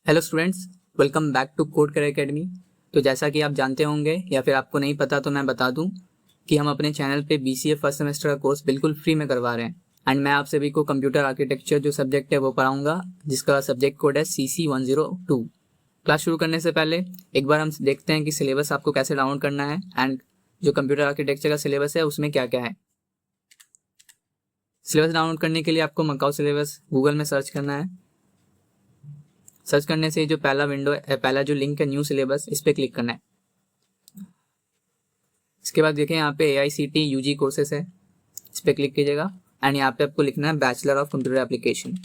Hello students, welcome back to Code Career Academy. तो जैसा कि आप जानते होंगे या फिर आपको नहीं पता तो मैं बता दूं कि हम अपने चैनल पे बीसीए फर्स्ट सेमेस्टर का कोर्स बिल्कुल फ्री में करवा रहे हैं। एंड मैं आप सभी को कंप्यूटर आर्किटेक्चर जो सब्जेक्ट है वो पढ़ाऊंगा, जिसका सब्जेक्ट कोड है CC102। क्लास शुरू करने से पहले एक बार हम देखते हैं कि सिलेबस आपको कैसे डाउनलोड करना है एंड जो कंप्यूटर आर्किटेक्चर का सिलेबस है उसमें क्या क्या है। सिलेबस डाउनलोड करने के लिए आपको मकाओ सिलेबस गूगल में सर्च करना है। सर्च करने से जो पहला विंडो है, पहला जो लिंक है न्यू सिलेबस, इस पर क्लिक करना है। इसके बाद देखें यहाँ पे AICT UG कोर्सेस है, इस पर क्लिक कीजिएगा एंड यहाँ पे आपको लिखना है bachelor of computer application.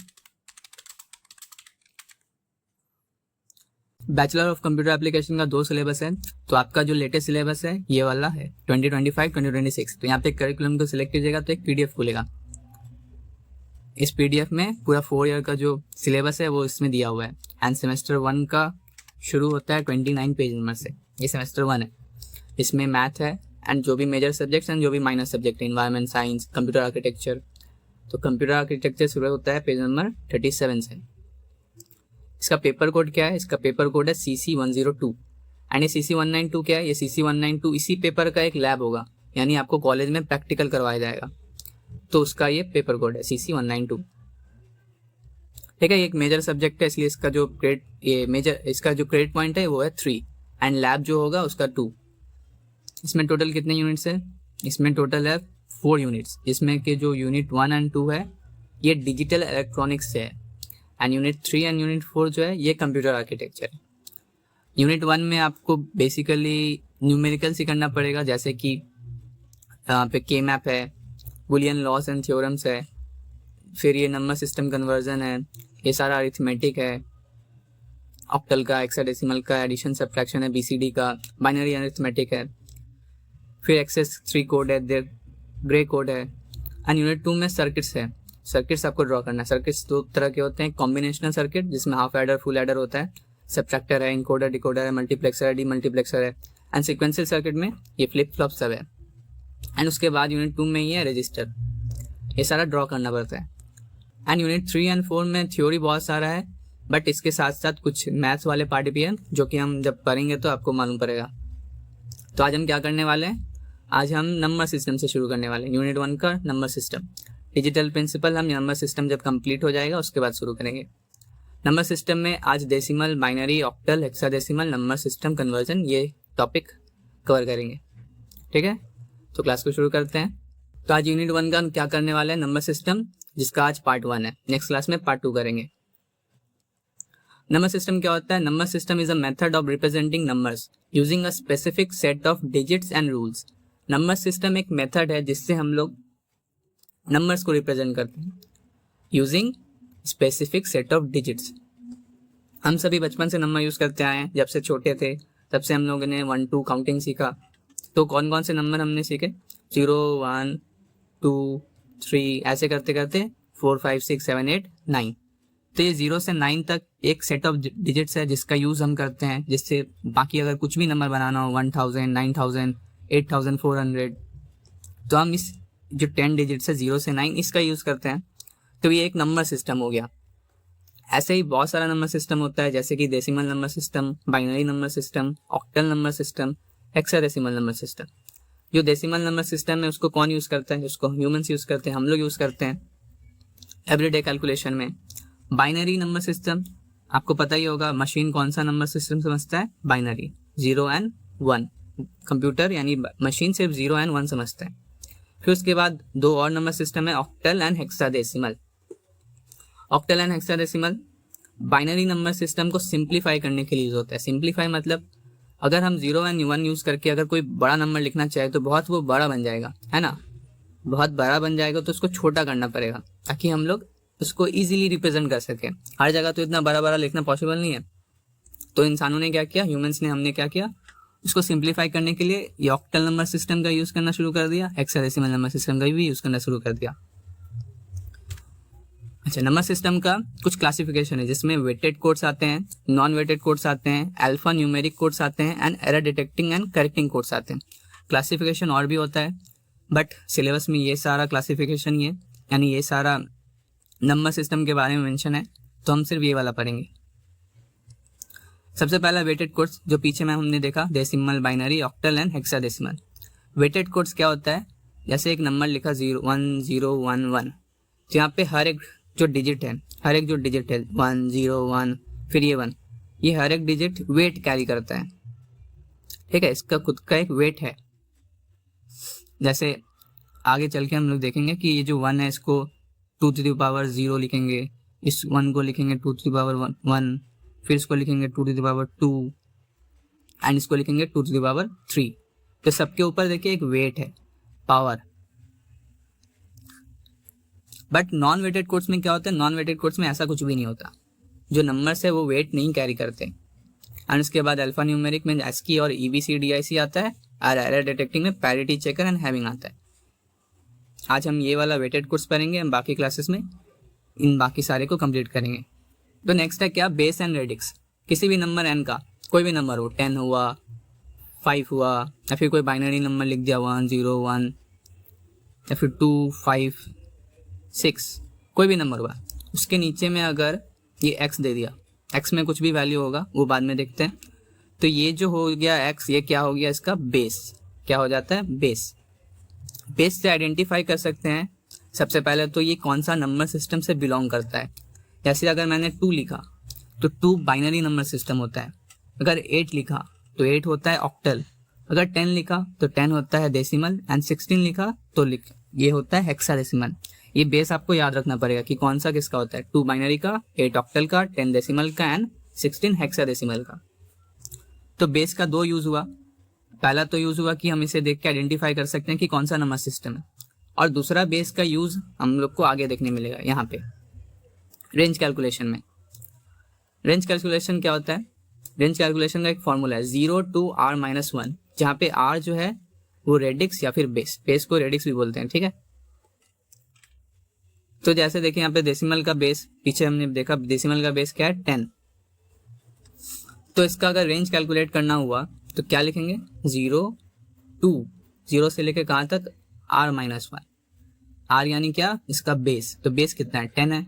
Bachelor of computer application का 2 सिलेबस है, तो आपका जो लेटेस्ट सिलेबस है ये वाला है 2025-2026। तो यहाँ पे करिकुलम को सिलेक्ट कीजिएगा तो एक PDF खुलेगा। इस PDF में पूरा 4 ईयर का जो सिलेबस है वो इसमें दिया हुआ है एंड सेमेस्टर 1 का शुरू होता है 29 पेज नंबर से। ये सेमेस्टर 1 है, इसमें मैथ है एंड जो भी मेजर सब्जेक्ट्स एंड जो भी माइनर सब्जेक्ट है, इन्वायरमेंट साइंस, कंप्यूटर आर्किटेक्चर। तो कंप्यूटर आर्किटेक्चर शुरू होता है पेज नंबर 37 से। इसका पेपर कोड क्या है? इसका पेपर कोड है CC102 एंड ये CC192 क्या है? ये CC192 इसी पेपर का एक लैब होगा, यानी आपको कॉलेज में प्रैक्टिकल करवाया जाएगा, तो उसका ये पेपर कोड है CC192। ठीक है, ये एक मेजर सब्जेक्ट है, इसलिए इसका जो क्रेडिट पॉइंट है वो है 3 एंड लैब जो होगा उसका 2। इसमें टोटल कितने यूनिट्स है? इसमें टोटल है 4 यूनिट्स, जिसमें कि जो यूनिट 1 एंड 2 है ये डिजिटल इलेक्ट्रॉनिक्स से है एंड यूनिट 3 एंड यूनिट 4 जो है ये कंप्यूटर आर्किटेक्चर है। यूनिट 1 में आपको बेसिकली न्यूमेरिकल ही करना पड़ेगा, जैसे कि यहाँ पे के मैप है, बुलियन लॉस एंड थ्योरम्स है, फिर ये नंबर सिस्टम कन्वर्जन है, ये सारा अरिथमेटिक है, ऑक्टल का, हेक्साडेसिमल का, एडिशन सब्ट्रैक्शन है, BCD का, बाइनरी अरिथमेटिक है, फिर एक्सेस 3 कोड है, ग्रे कोड है एंड यूनिट 2 में सर्किट्स है। सर्किट्स आपको ड्रॉ करना है। सर्किट्स 2 तरह के होते हैं, कॉम्बिनेशनल सर्किट जिसमें हाफ एडर फुल एडर होता है, सब्ट्रैक्टर है, इनकोडर डिकोडर है, मल्टीप्लेक्सर है, डीमल्टीप्लेक्सर है एंड सिक्वेंशियल सर्किट में ये फ्लिप फ्लॉप सब है। एंड उसके बाद यूनिट 2 में ये है रजिस्टर, ये सारा ड्रॉ करना पड़ता है। एंड यूनिट 3 एंड 4 में थ्योरी बहुत सारा है, बट इसके साथ साथ कुछ मैथ्स वाले पार्ट भी हैं जो कि हम जब पढ़ेंगे तो आपको मालूम पड़ेगा। तो आज हम क्या करने वाले हैं? आज हम नंबर सिस्टम से शुरू करने वाले हैं। यूनिट 1 का नंबर सिस्टम, डिजिटल प्रिंसिपल। हम नंबर सिस्टम जब कंप्लीट हो जाएगा उसके बाद शुरू करेंगे। नंबर सिस्टम में आज decimal, binary, octal, hexadecimal, number system conversion, ये टॉपिक कवर करेंगे। ठीक है, तो क्लास को शुरू करते हैं। तो आज यूनिट 1 का क्या करने वाले हैं? नंबर सिस्टम, जिसका आज पार्ट 1 है। नेक्स्ट क्लास में पार्ट 2 करेंगे। नंबर सिस्टम क्या होता है? Number system is a method of representing numbers using a specific set of digits and rules. Number system एक मेथड है जिससे हम लोग नंबर्स को रिप्रेजेंट करते हैं using specific set of digits. हम सभी बचपन से नंबर यूज करते आए हैं, जब से छोटे थे तब से हम लोगों ने 1 2 काउंटिंग सीखा। तो कौन कौन से नंबर हमने सीखे? 0 1 2 3 ऐसे करते करते 4 5 6 7 8 9। तो ये 0 से 9 तक एक सेट ऑफ डिजिट्स है जिसका यूज हम करते हैं, जिससे बाकी अगर कुछ भी नंबर बनाना हो 1000 9000 8400, तो हम इस जो 10 डिजिट्स है 0 से 9 इसका यूज करते हैं। तो ये एक नंबर सिस्टम हो गया। ऐसे ही बहुत सारा नंबर सिस्टम होता है, जैसे कि decimal number system, binary number system, octal number system, hexadecimal number system. जो डेसिमल नंबर सिस्टम है उसको कौन यूज करता है? उसको ह्यूमंस यूज करते हैं, हम लोग यूज करते हैं एवरीडे कैलकुलेशन में। बाइनरी नंबर सिस्टम आपको पता ही होगा, मशीन कौन सा नंबर सिस्टम समझता है? Binary, 0 and 1। कंप्यूटर यानी मशीन सिर्फ 0 एंड 1 समझता है। फिर उसके बाद 2 और नंबर सिस्टम है, octal and hexadecimal. Octal and hexadecimal binary number system को सिंप्लीफाई करने के लिए यूज होता है। सिंप्लीफाई मतलब अगर हम 0 एंड 1 यूज करके अगर कोई बड़ा नंबर लिखना चाहे तो बहुत वो बड़ा बन जाएगा, है ना, बहुत बड़ा बन जाएगा, तो उसको छोटा करना पड़ेगा ताकि हम लोग उसको इजीली रिप्रेजेंट कर सकें। हर जगह तो इतना बड़ा बड़ा लिखना पॉसिबल नहीं है। तो इंसानों ने क्या किया, ह्यूमंस ने, हमने क्या किया, उसको सिंप्लीफाई करने के लिए ये ऑक्टल नंबर सिस्टम का यूज करना शुरू कर दिया, हेक्साडेसिमल नंबर सिस्टम का भी यूज करना शुरू कर दिया। अच्छा, नंबर सिस्टम का कुछ क्लासिफिकेशन है, जिसमें वेटेड कोड्स आते हैं, नॉन वेटेड कोड्स आते हैं, अल्फा न्यूमेरिक कोड्स आते हैं and error detecting and correcting codes आते हैं। क्लासिफिकेशन और भी होता है, बट सिलेबस में ये सारा क्लासिफिकेशन यानी ये सारा नंबर सिस्टम के बारे में मेंशन है, तो हम सिर्फ ये वाला पढ़ेंगे। सबसे पहला वेटेड कोड्स जो पीछे में हमने देखा, decimal, binary, octal and hexadecimal. Weighted codes क्या होता है, जैसे एक नंबर लिखा 01011, तो यहाँ पे हर एक जो डिजिट है 1 0 1 फिर ये 1, ये हर एक डिजिट वेट कैरी करता है, ठीक है, इसका खुद का एक वेट है। जैसे आगे चल के हम लोग देखेंगे कि ये जो 1 है इसको 2 to the power 0 लिखेंगे, इस 1 को लिखेंगे 2 to the power 1, फिर इसको लिखेंगे 2 to the power 2 एंड इसको लिखेंगे 2 to the power 3। तो सबके ऊपर देखिए एक वेट है, power. But non weighted codes में क्या होता है, नॉन वेटेड कोड्स में ऐसा कुछ भी नहीं होता, जो नंबर्स है वो वेट नहीं कैरी करते। एंड उसके बाद अल्फा न्यूमेरिक में ASCII और EBCDIC आता है, और एरर डिटेक्टिंग में पैरिटी चेकर एंड हैविंग आता है। आज हम ये वाला वेटेड कोड्स पढ़ेंगे, हम बाकी क्लासेस में इन बाकी सारे को कंप्लीट करेंगे। तो नेक्स्ट है क्या, बेस एंड रेडिक्स। किसी भी नंबर n का, कोई भी नंबर हो, 10 हुआ, 5 हुआ, या फिर कोई बाइनरी नंबर लिख दिया 1 0 1, या फिर 2 5 6, कोई भी नंबर हुआ, उसके नीचे में अगर ये x दे दिया, x में कुछ भी वैल्यू होगा वो बाद में देखते हैं, तो ये जो हो गया x, ये क्या हो गया, इसका बेस। क्या हो जाता है, बेस। बेस से आइडेंटिफाई कर सकते हैं सबसे पहले तो ये कौन सा नंबर सिस्टम से बिलोंग करता है। जैसे अगर मैंने 2 लिखा तो 2 बाइनरी नंबर सिस्टम होता है, अगर 8 लिखा तो 8 होता है ऑक्टल, अगर 10 लिखा तो 10 होता है डेसिमल, एंड 16 लिखा तो ये होता है हेक्साडेसिमल। ये बेस आपको याद रखना पड़ेगा कि कौन सा किसका होता है, 2 बाइनरी का, 8 ऑक्टल का, 10 डेसिमल का एंड 16 हेक्साडेसिमल का। तो बेस का 2 यूज हुआ। पहला तो यूज हुआ कि हम इसे देख के आइडेंटिफाई कर सकते हैं कि कौन सा नंबर सिस्टम है, और दूसरा बेस का यूज हम लोग को आगे देखने मिलेगा यहाँ पे रेंज कैलकुलेशन में। रेंज कैलकुलेशन क्या होता है, रेंज कैलकुलेशन का एक फॉर्मूला है 0 to r-1, जहाँ पे r जो है वो रेडिक्स या फिर बेस, बेस को रेडिक्स भी बोलते हैं, ठीक है। तो जैसे देखिए यहाँ पे डेसिमल का बेस, पीछे हमने देखा डेसिमल का बेस क्या है, 10। तो इसका अगर रेंज कैलकुलेट करना हुआ तो क्या लिखेंगे, 0 to 0 से लेके कहाँ तक, r-1। r यानी क्या, इसका बेस। तो बेस कितना है, 10 है,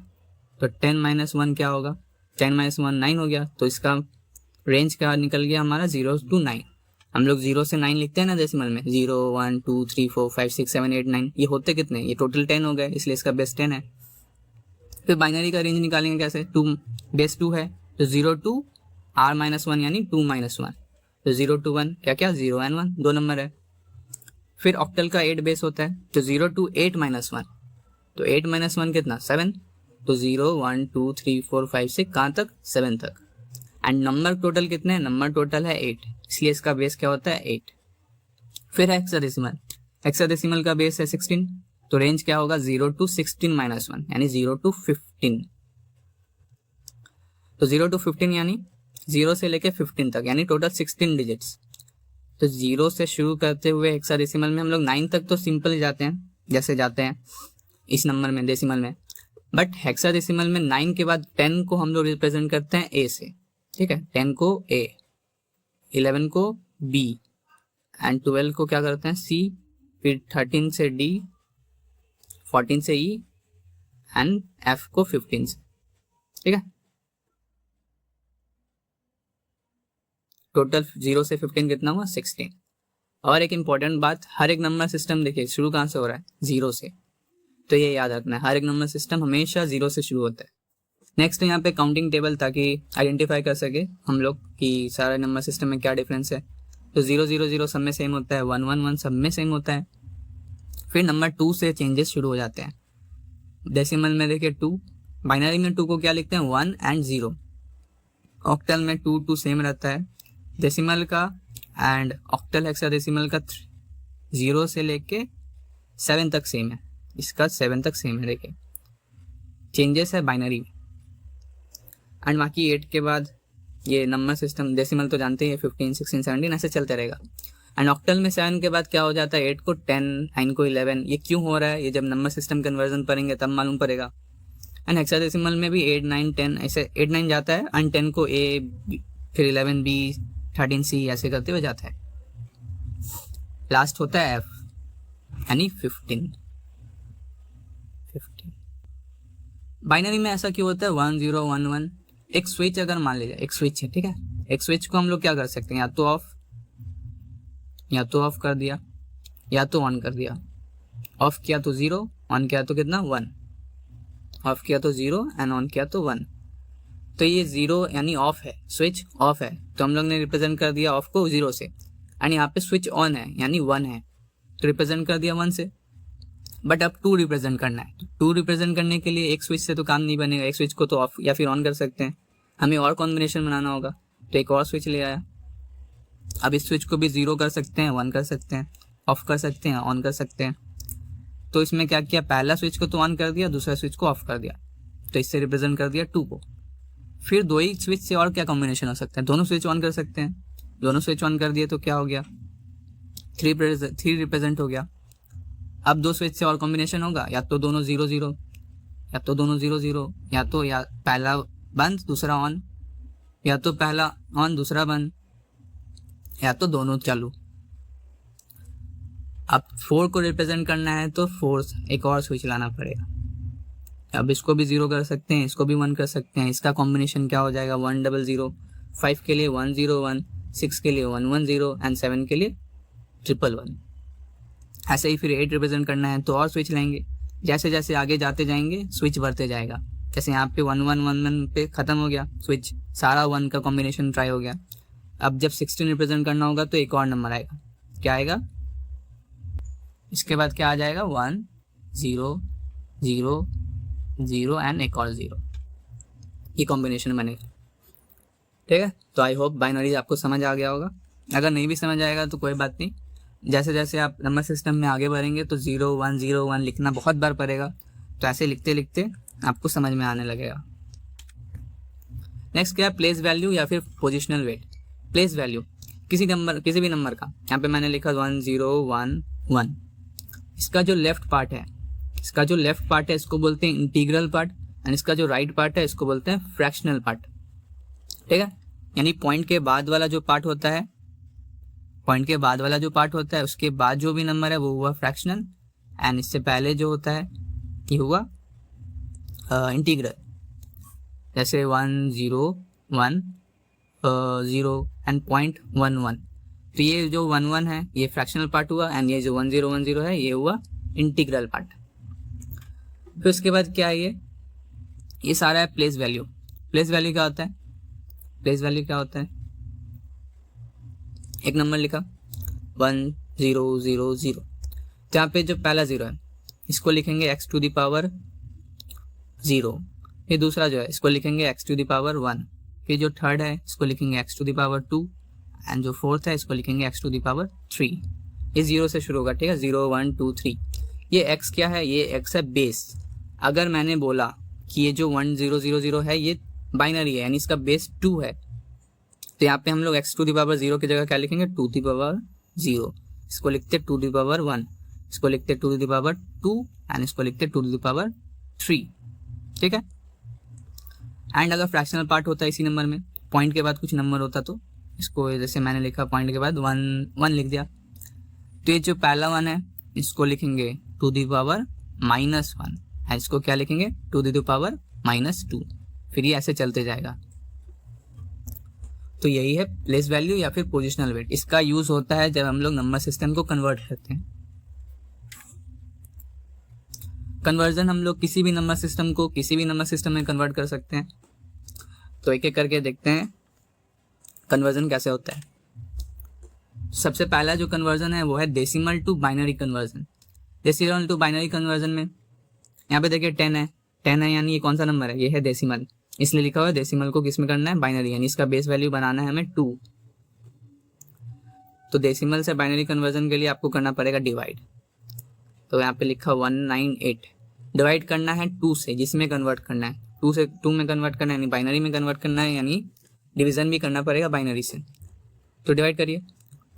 तो 10 - 1 क्या होगा, 10 - 1 9 हो गया। तो इसका रेंज क्या निकल गया हमारा, 0 to 9। हम लोग 0 से 9 लिखते हैं ना डेसिमल में, 0 1 2 3 4 5 6 7 8 9, ये होते कितने, ये टोटल 10 हो गए, इसलिए इसका बेस 10 है। फिर बाइनरी का रेंज निकालेंगे कैसे, 2 बेस 2 है, तो 0 to r-1 यानी 2 - 1, तो 0 to 1 क्या क्या, 0 and 1, 2 नंबर है। फिर ऑक्टल का 8 बेस होता है, तो 0 to 8 - 1, तो 8 - 1 कितना, 7, तो 0 1 2 3 4 5 6 कहाँ तक, 7 तक। एंड नंबर टोटल कितने हैं, नंबर टोटल है 8, इसलिए इसका बेस क्या होता है, 8। फिर है हेक्साडेसिमल, हेक्साडेसिमल का बेस है 16, तो रेंज क्या होगा, 0 to 16 - 1 यानी 0 to 15। तो 0 to 15 यानी 0 से लेके 15 तक, यानी टोटल 16 डिजिट्स। तो 0 से शुरू करते हुए हेक्साडेसिमल में हम लोग 9 तक तो सिंपल जाते हैं, जैसे जाते हैं इस नंबर में डेसिमल में। बट हेक्साडेसिमल में 9 के बाद 10 को हम लोग रिप्रेजेंट करते हैं ए से, ठीक है, 10 को ए, 11 को बी, एंड 12 को क्या करते हैं, सी, फिर 13 से डी, 14 से ई, एंड एफ को 15 से, ठीक है। टोटल 0 से 15 कितना हुआ, 16। और एक इंपॉर्टेंट बात, हर एक नंबर सिस्टम देखिए शुरू कहाँ से हो रहा है, 0 से, तो ये याद रखना है, हर एक नंबर सिस्टम हमेशा 0 से शुरू होता है। नेक्स्ट यहाँ पे काउंटिंग टेबल, ताकि आइडेंटिफाई कर सके हम लोग कि सारे नंबर सिस्टम में क्या डिफरेंस है। तो 0 0 0 सब में सेम होता है, 1 1 1 सब में सेम होता है। फिर नंबर 2 से चेंजेस शुरू हो जाते हैं। डेसिमल में देखिए 2, बाइनरी में 2 को क्या लिखते हैं, 1 and 0, ऑक्टल में 2 2 सेम रहता है, डेसिमल का एंड ऑक्टल हेक्साडेसिमल का 0 से लेके 7 तक सेम है, इसका 7 तक सेम है। देखिए चेंजेस है बाइनरी एंड बाकी 8 के बाद ये नंबर सिस्टम, डेसिमल तो जानते हैं 15 16 17 ऐसे चलते रहेगा। एंड ऑक्टल में 7 के बाद क्या हो जाता है, 8 को 10, 9 को 11। ये क्यों हो रहा है, ये जब नंबर सिस्टम कन्वर्जन पढ़ेंगे तब मालूम पड़ेगा। एंड हेक्साडेसिमल में भी 8 9 10 ऐसे 8 9 जाता है, एंड 10 को ए, फिर 11 बी, 13 सी ऐसे करते हुए जाता है। लास्ट होता है एफ यानी 15। बाइनरी में ऐसा क्यों होता है, 1 0 1 1। एक स्विच अगर मान लीजिए, एक स्विच है, ठीक है, एक स्विच को हम लोग क्या कर सकते हैं, या तो ऑफ कर दिया या तो ऑन कर दिया। ऑफ किया तो 0, ऑन किया तो कितना 1, ऑफ किया तो 0 एंड ऑन किया तो 1। तो ये 0 यानी ऑफ है, स्विच ऑफ है, तो हम लोग ने रिप्रेजेंट कर दिया ऑफ को 0 से। एंड यहाँ पे स्विच ऑन है यानी 1 है, तो रिप्रेजेंट कर दिया 1 से। बट अब 2 रिप्रेजेंट करना है, तो 2 रिप्रेजेंट करने के लिए एक स्विच से तो काम नहीं बनेगा, एक स्विच को तो ऑफ या फिर ऑन कर सकते हैं, हमें और कॉम्बिनेशन बनाना होगा। तो एक और स्विच ले आया। अब इस स्विच को भी 0 कर सकते हैं, 1 कर सकते हैं, ऑफ कर सकते हैं, ऑन कर सकते हैं। तो इसमें क्या किया, पहला स्विच को तो ऑन कर दिया, दूसरा स्विच को ऑफ कर दिया, तो इससे रिप्रेजेंट कर दिया 2 को। फिर 2 ही स्विच से और क्या कॉम्बिनेशन हो सकता है, दोनों स्विच ऑन कर सकते हैं, दोनों स्विच ऑन कर दिए तो क्या हो गया, 3 रिप्रेजेंट हो गया। अब 2 स्विच से और कॉम्बिनेशन होगा, या तो दोनों 0 0, या तो दोनों 0 0, या तो या पहला बंद दूसरा ऑन, या तो पहला ऑन दूसरा बंद, या तो दोनों चालू। अब 4 को रिप्रेजेंट करना है तो 4 एक और स्विच लाना पड़ेगा। अब इसको भी 0 कर सकते हैं, इसको भी 1 कर सकते हैं। इसका कॉम्बिनेशन क्या हो जाएगा, 1 0 0, 5 के लिए 1 0 1, 6 के लिए 1 1 0 एंड 7 के लिए 1 1 1। ऐसे ही फिर 8 रिप्रेजेंट करना है तो और स्विच लेंगे। जैसे जैसे आगे जाते जाएंगे स्विच बढ़ते जाएगा। जैसे यहाँ पे 1 1 1 1 पे ख़त्म हो गया स्विच, सारा 1 का कॉम्बिनेशन ट्राई हो गया। अब जब 16 रिप्रेजेंट करना होगा तो एक और नंबर आएगा, क्या आएगा, इसके बाद क्या आ जाएगा, 1 0 0 0 एंड एक और 0। ये कॉम्बिनेशन बनेगा। ठीक है, तो आई होप बाइनरी आपको समझ आ गया होगा। अगर नहीं भी समझ आएगा तो कोई बात नहीं, जैसे जैसे आप नंबर सिस्टम में आगे बढ़ेंगे तो 0 1 0 1 लिखना बहुत बार पड़ेगा, तो ऐसे लिखते लिखते आपको समझ में आने लगेगा। नेक्स्ट क्या है, प्लेस वैल्यू या फिर पोजिशनल वेट। प्लेस वैल्यू किसी भी नंबर का, यहाँ पे मैंने लिखा 1 0 1 1। इसका जो लेफ्ट पार्ट है इसको बोलते हैं इंटीग्रल पार्ट, एंड इसका जो राइट पार्ट है इसको बोलते हैं फ्रैक्शनल पार्ट। ठीक है, यानी पॉइंट के बाद वाला जो पार्ट होता है, उसके बाद जो भी नंबर है वो हुआ फ्रैक्शनल, एंड इससे पहले जो होता है ये हुआ इंटीग्रल। जैसे 1 0 1 0 एंड 0.11, तो ये जो 1 1 है ये फ्रैक्शनल पार्ट हुआ, एंड ये जो 1 0 1 0 है ये हुआ इंटीग्रल पार्ट। फिर उसके बाद क्या है, ये सारा है प्लेस वैल्यू। प्लेस वैल्यू क्या होता है, एक नंबर लिखा 1 0 0 0, तो यहाँ पे जो पहला 0 है इसको लिखेंगे x टू द पावर 0, फिर दूसरा जो है इसको लिखेंगे x टू द पावर 1, फिर जो थर्ड है इसको लिखेंगे x to the power 2, and जो फोर्थ है इसको लिखेंगे x टू द पावर 3। ये 0 से शुरू होगा, ठीक है, 0 1 2 3। ये x क्या है, ये x है बेस। अगर मैंने बोला कि ये जो 1 0 0 0 है ये बाइनरी है, यानी इसका बेस 2 है, तो यहाँ पे हम लोग x टू द पावर 0 की जगह क्या लिखेंगे, 2 द पावर 0। इसको लिखते 2 द पावर 1, इसको लिखते 2 द पावर 2, एंड इसको लिखते 2 द पावर 3। ठीक है, एंड अगर फ्रैक्शनल पार्ट होता है इसी नंबर में, पॉइंट के बाद कुछ नंबर होता तो इसको, जैसे मैंने लिखा पॉइंट के बाद 1 1 लिख दिया, तो ये जो पहला 1 है इसको लिखेंगे 2 द पावर -1, एंड इसको क्या लिखेंगे 2 द पावर -2। फिर ये ऐसे चलते जाएगा। तो यही है प्लेस वैल्यू या फिर पोजिशनल वेट। इसका यूज होता है जब हम लोग नंबर सिस्टम को कन्वर्ट करते हैं। कन्वर्जन हम लोग किसी भी नंबर सिस्टम को किसी भी नंबर सिस्टम में कन्वर्ट कर सकते हैं। तो एक एक करके देखते हैं कन्वर्जन कैसे होता है। सबसे पहला जो कन्वर्जन है वो है decimal to binary conversion. Decimal to binary conversion में यहाँ पे देखिए 10 है यानी ये कौन सा नंबर है, ये है डेसिमल, इसलिए लिखा हुआ है डेसिमल को किस में करना है, बाइनरी, यानी इसका बेस वैल्यू बनाना है हमें 2। तो डेसिमल से बाइनरी कन्वर्जन के लिए आपको करना पड़ेगा डिवाइड। तो यहाँ पे लिखा 198, डिवाइड करना है 2 से, जिसमें कन्वर्ट करना है 2 से 2 में कन्वर्ट करना है, यानी बाइनरी में कन्वर्ट करना है, यानी डिवीजन भी करना पड़ेगा बाइनरी से। तो डिवाइड करिए,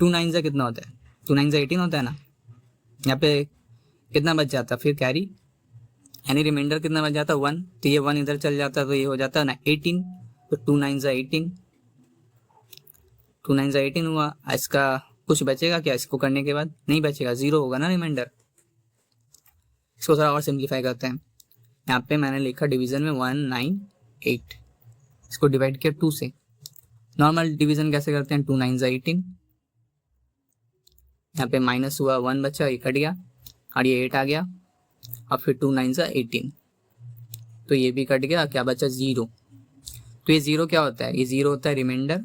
2 9 से कितना होता है, 2 9 से 18 होता है ना। यहाँ पे कितना बच जाता फिर कैरी, यानी रिमाइंडर कितना बच जाता 1, तो ये 1 इधर चल जाता तो ये हो जाता ना 18। तो 2 9 से 18, 2 9 से 18 हुआ। इसका कुछ बचेगा क्या, इसको करने के बाद नहीं बचेगा, 0 होगा ना रिमाइंडर। इसको थोड़ा और सिंप्लीफाई करते हैं। यहाँ पे मैंने लिखा डिवीजन में 198, इसको डिवाइड किया 2 से, नॉर्मल डिवीजन कैसे करते हैं, 2 9 18, यहाँ पे माइनस हुआ 1 बचा, ये कट गया और ये 8 आ गया, और फिर 2 9 18, तो ये भी कट गया, क्या बचा 0। तो ये 0 क्या होता है, ये 0 होता है रिमाइंडर,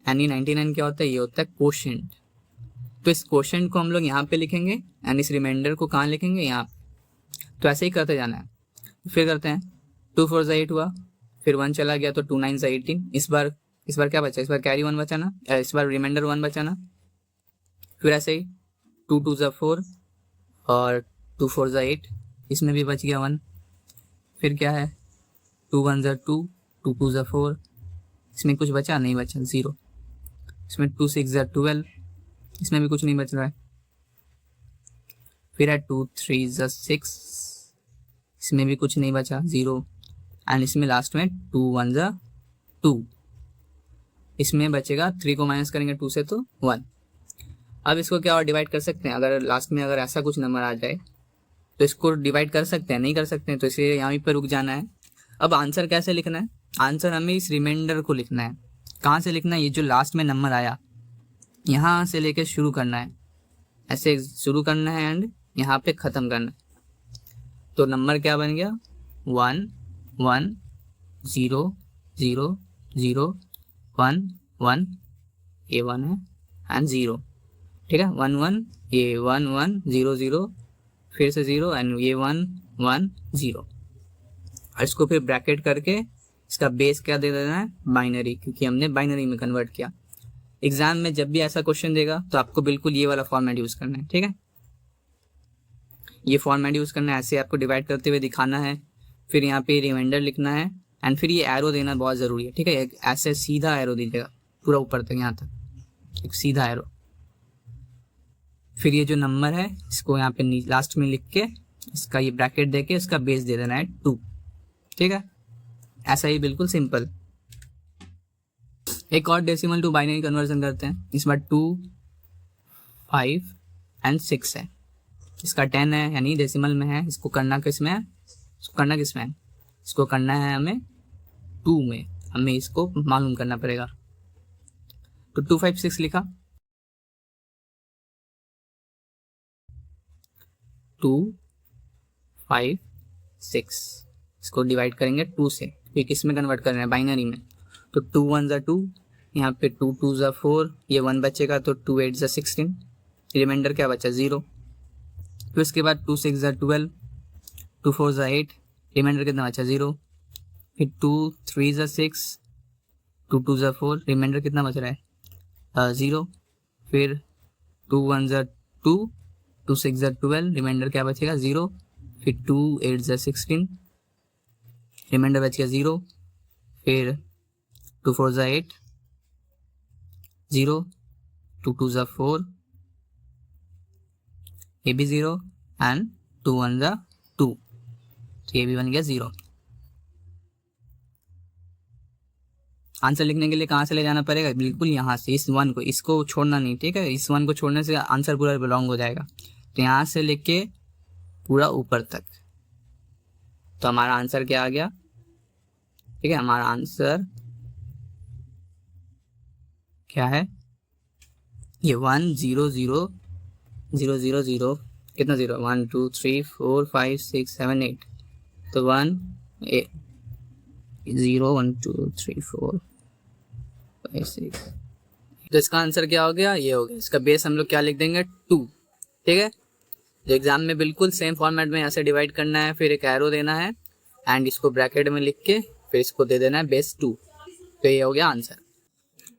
एंड ये 99 क्या होता है, ये होता है कोशेंट। तो इस कोशेंट को हम लोग यहाँ पे लिखेंगे एंड इस रिमाइंडर को कहाँ लिखेंगे, यहाँ। तो ऐसे ही करते जाना है। फिर करते हैं 2 4 8 हुआ, फिर 1 चला गया तो 2 9 18, इस बार क्या बचा, इस बार कैरी 1 बचा ना, इस बार रिमाइंडर 1 बचा ना। फिर ऐसे ही 2 2 4 और 2 4 8, इसमें भी बच गया 1। फिर क्या है 2 1 2, 2 2 4, इसमें कुछ बचा नहीं, बचा 0। इसमें 2 6 12, इसमें भी कुछ नहीं बच रहा है। फिर है 2 3 6, इसमें भी कुछ नहीं बचा 0, एंड इसमें लास्ट में 2 1 2, इसमें बचेगा 3 को माइनस करेंगे 2 से तो 1। अब इसको क्या और डिवाइड कर सकते हैं, अगर लास्ट में अगर ऐसा कुछ नंबर आ जाए तो इसको डिवाइड कर सकते हैं, नहीं कर सकते हैं तो इसलिए यहाँ पर रुक जाना है। अब आंसर कैसे लिखना है, आंसर हमें इस रिमाइंडर को लिखना है। कहाँ से लिखना है, ये जो लास्ट में नंबर आया यहाँ से लेके शुरू करना है, ऐसे शुरू करना है एंड यहाँ पे ख़त्म करना है। तो नंबर क्या बन गया 1 1 0 0 0 1 1, ये 1 है एंड 0, ठीक है 1 1, ये 1 1 0 0, फिर से 0 एंड ये 1 1 0। और इसको फिर ब्रैकेट करके इसका बेस क्या दे देना है, बाइनरी, क्योंकि हमने बाइनरी में कन्वर्ट किया। एग्जाम में जब भी ऐसा क्वेश्चन देगा तो आपको बिल्कुल ये वाला फॉर्मेट यूज़ करना है, ठीक है। ये फॉर्मेट यूज़ करना है, ऐसे आपको डिवाइड करते हुए दिखाना है, फिर यहाँ पे रिमाइंडर लिखना है एंड फिर ये एरो देना बहुत ज़रूरी है, ठीक है। ऐसे सीधा एरो दीजिएगा पूरा ऊपर तक, यहाँ तक एक सीधा एरो। फिर ये जो नंबर है इसको यहाँ पे लास्ट में लिख के इसका ये ब्रैकेट दे के इसका बेस दे देना है 2, ठीक है। ऐसा ही बिल्कुल सिंपल। एक और डेसिमल टू बाइनरी कन्वर्जन करते हैं। इस बार 2 5 एंड 6 है, इसका 10 है यानी डेसिमल में है। इसको करना किस में है, इसको करना किस में है, इसको करना है हमें 2 में, हमें इसको मालूम करना पड़ेगा। तो 2 5 6 लिखा, 2 5 6, इसको डिवाइड करेंगे 2 से, ये किस में कन्वर्ट कर रहे हैं, बाइनरी में। तो 2 1 2, यहाँ पे 2 2 4, ये 1 बचेगा तो 2 8 16, रिमाइंडर क्या बचा 0। फिर उसके बाद 2 6 12, 2 4 8, रिमाइंडर कितना बचा 0। फिर 2 3 6, 2 2 4, रिमाइंडर कितना बच रहा है 0। फिर 2 1 2, 2 6 12, रिमाइंडर क्या बचेगा 0। फिर 2 8 16, रिमाइंडर बच गया 0। फिर 2 4 8 0, 2 2 4, ये भी 0 एंड 2 1 2, तो ये भी बन गया 0। आंसर लिखने के लिए कहाँ से ले जाना पड़ेगा, बिल्कुल यहाँ से, इस 1 को, इसको छोड़ना नहीं, ठीक है। इस 1 को छोड़ने से आंसर पूरा बिलोंग हो जाएगा। तो यहाँ से लेके पूरा ऊपर तक, तो हमारा आंसर क्या आ गया, ठीक है। हमारा आंसर क्या है, ये 1 0 0 0 0 0, कितना 0, 1 2 3 4 5 6 7 8, तो 1 0 1 2 3 4 5 6, तो इसका आंसर क्या हो गया, ये हो गया। इसका बेस हम लोग क्या लिख देंगे 2, ठीक है। जो एग्जाम में बिल्कुल सेम फॉर्मेट में ऐसे डिवाइड करना है, फिर एक एरो देना है एंड इसको ब्रैकेट में लिख के फिर इसको दे देना है बेस 2, तो ये हो गया आंसर।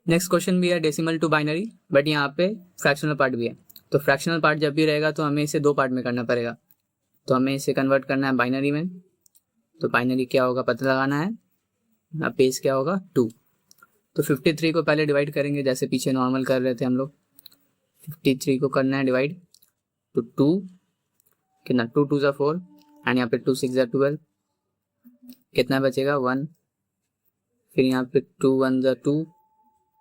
नेक्स्ट क्वेश्चन भी है डेसिमल टू बाइनरी, बट यहाँ पे फ्रैक्शनल पार्ट भी है। तो फ्रैक्शनल पार्ट जब भी रहेगा तो हमें इसे 2 पार्ट में करना पड़ेगा। तो हमें इसे कन्वर्ट करना है बाइनरी में। तो बाइनरी क्या होगा पता लगाना है, बेस क्या होगा 2। तो 53 को पहले डिवाइड करेंगे, जैसे पीछे नॉर्मल कर रहे थे हम लोग। 53 को करना है डिवाइड, तो 2 कितना 2 2 4 एंड यहाँ पे 2 6 12, कितना बचेगा 1। फिर यहाँ पे 2 1 2,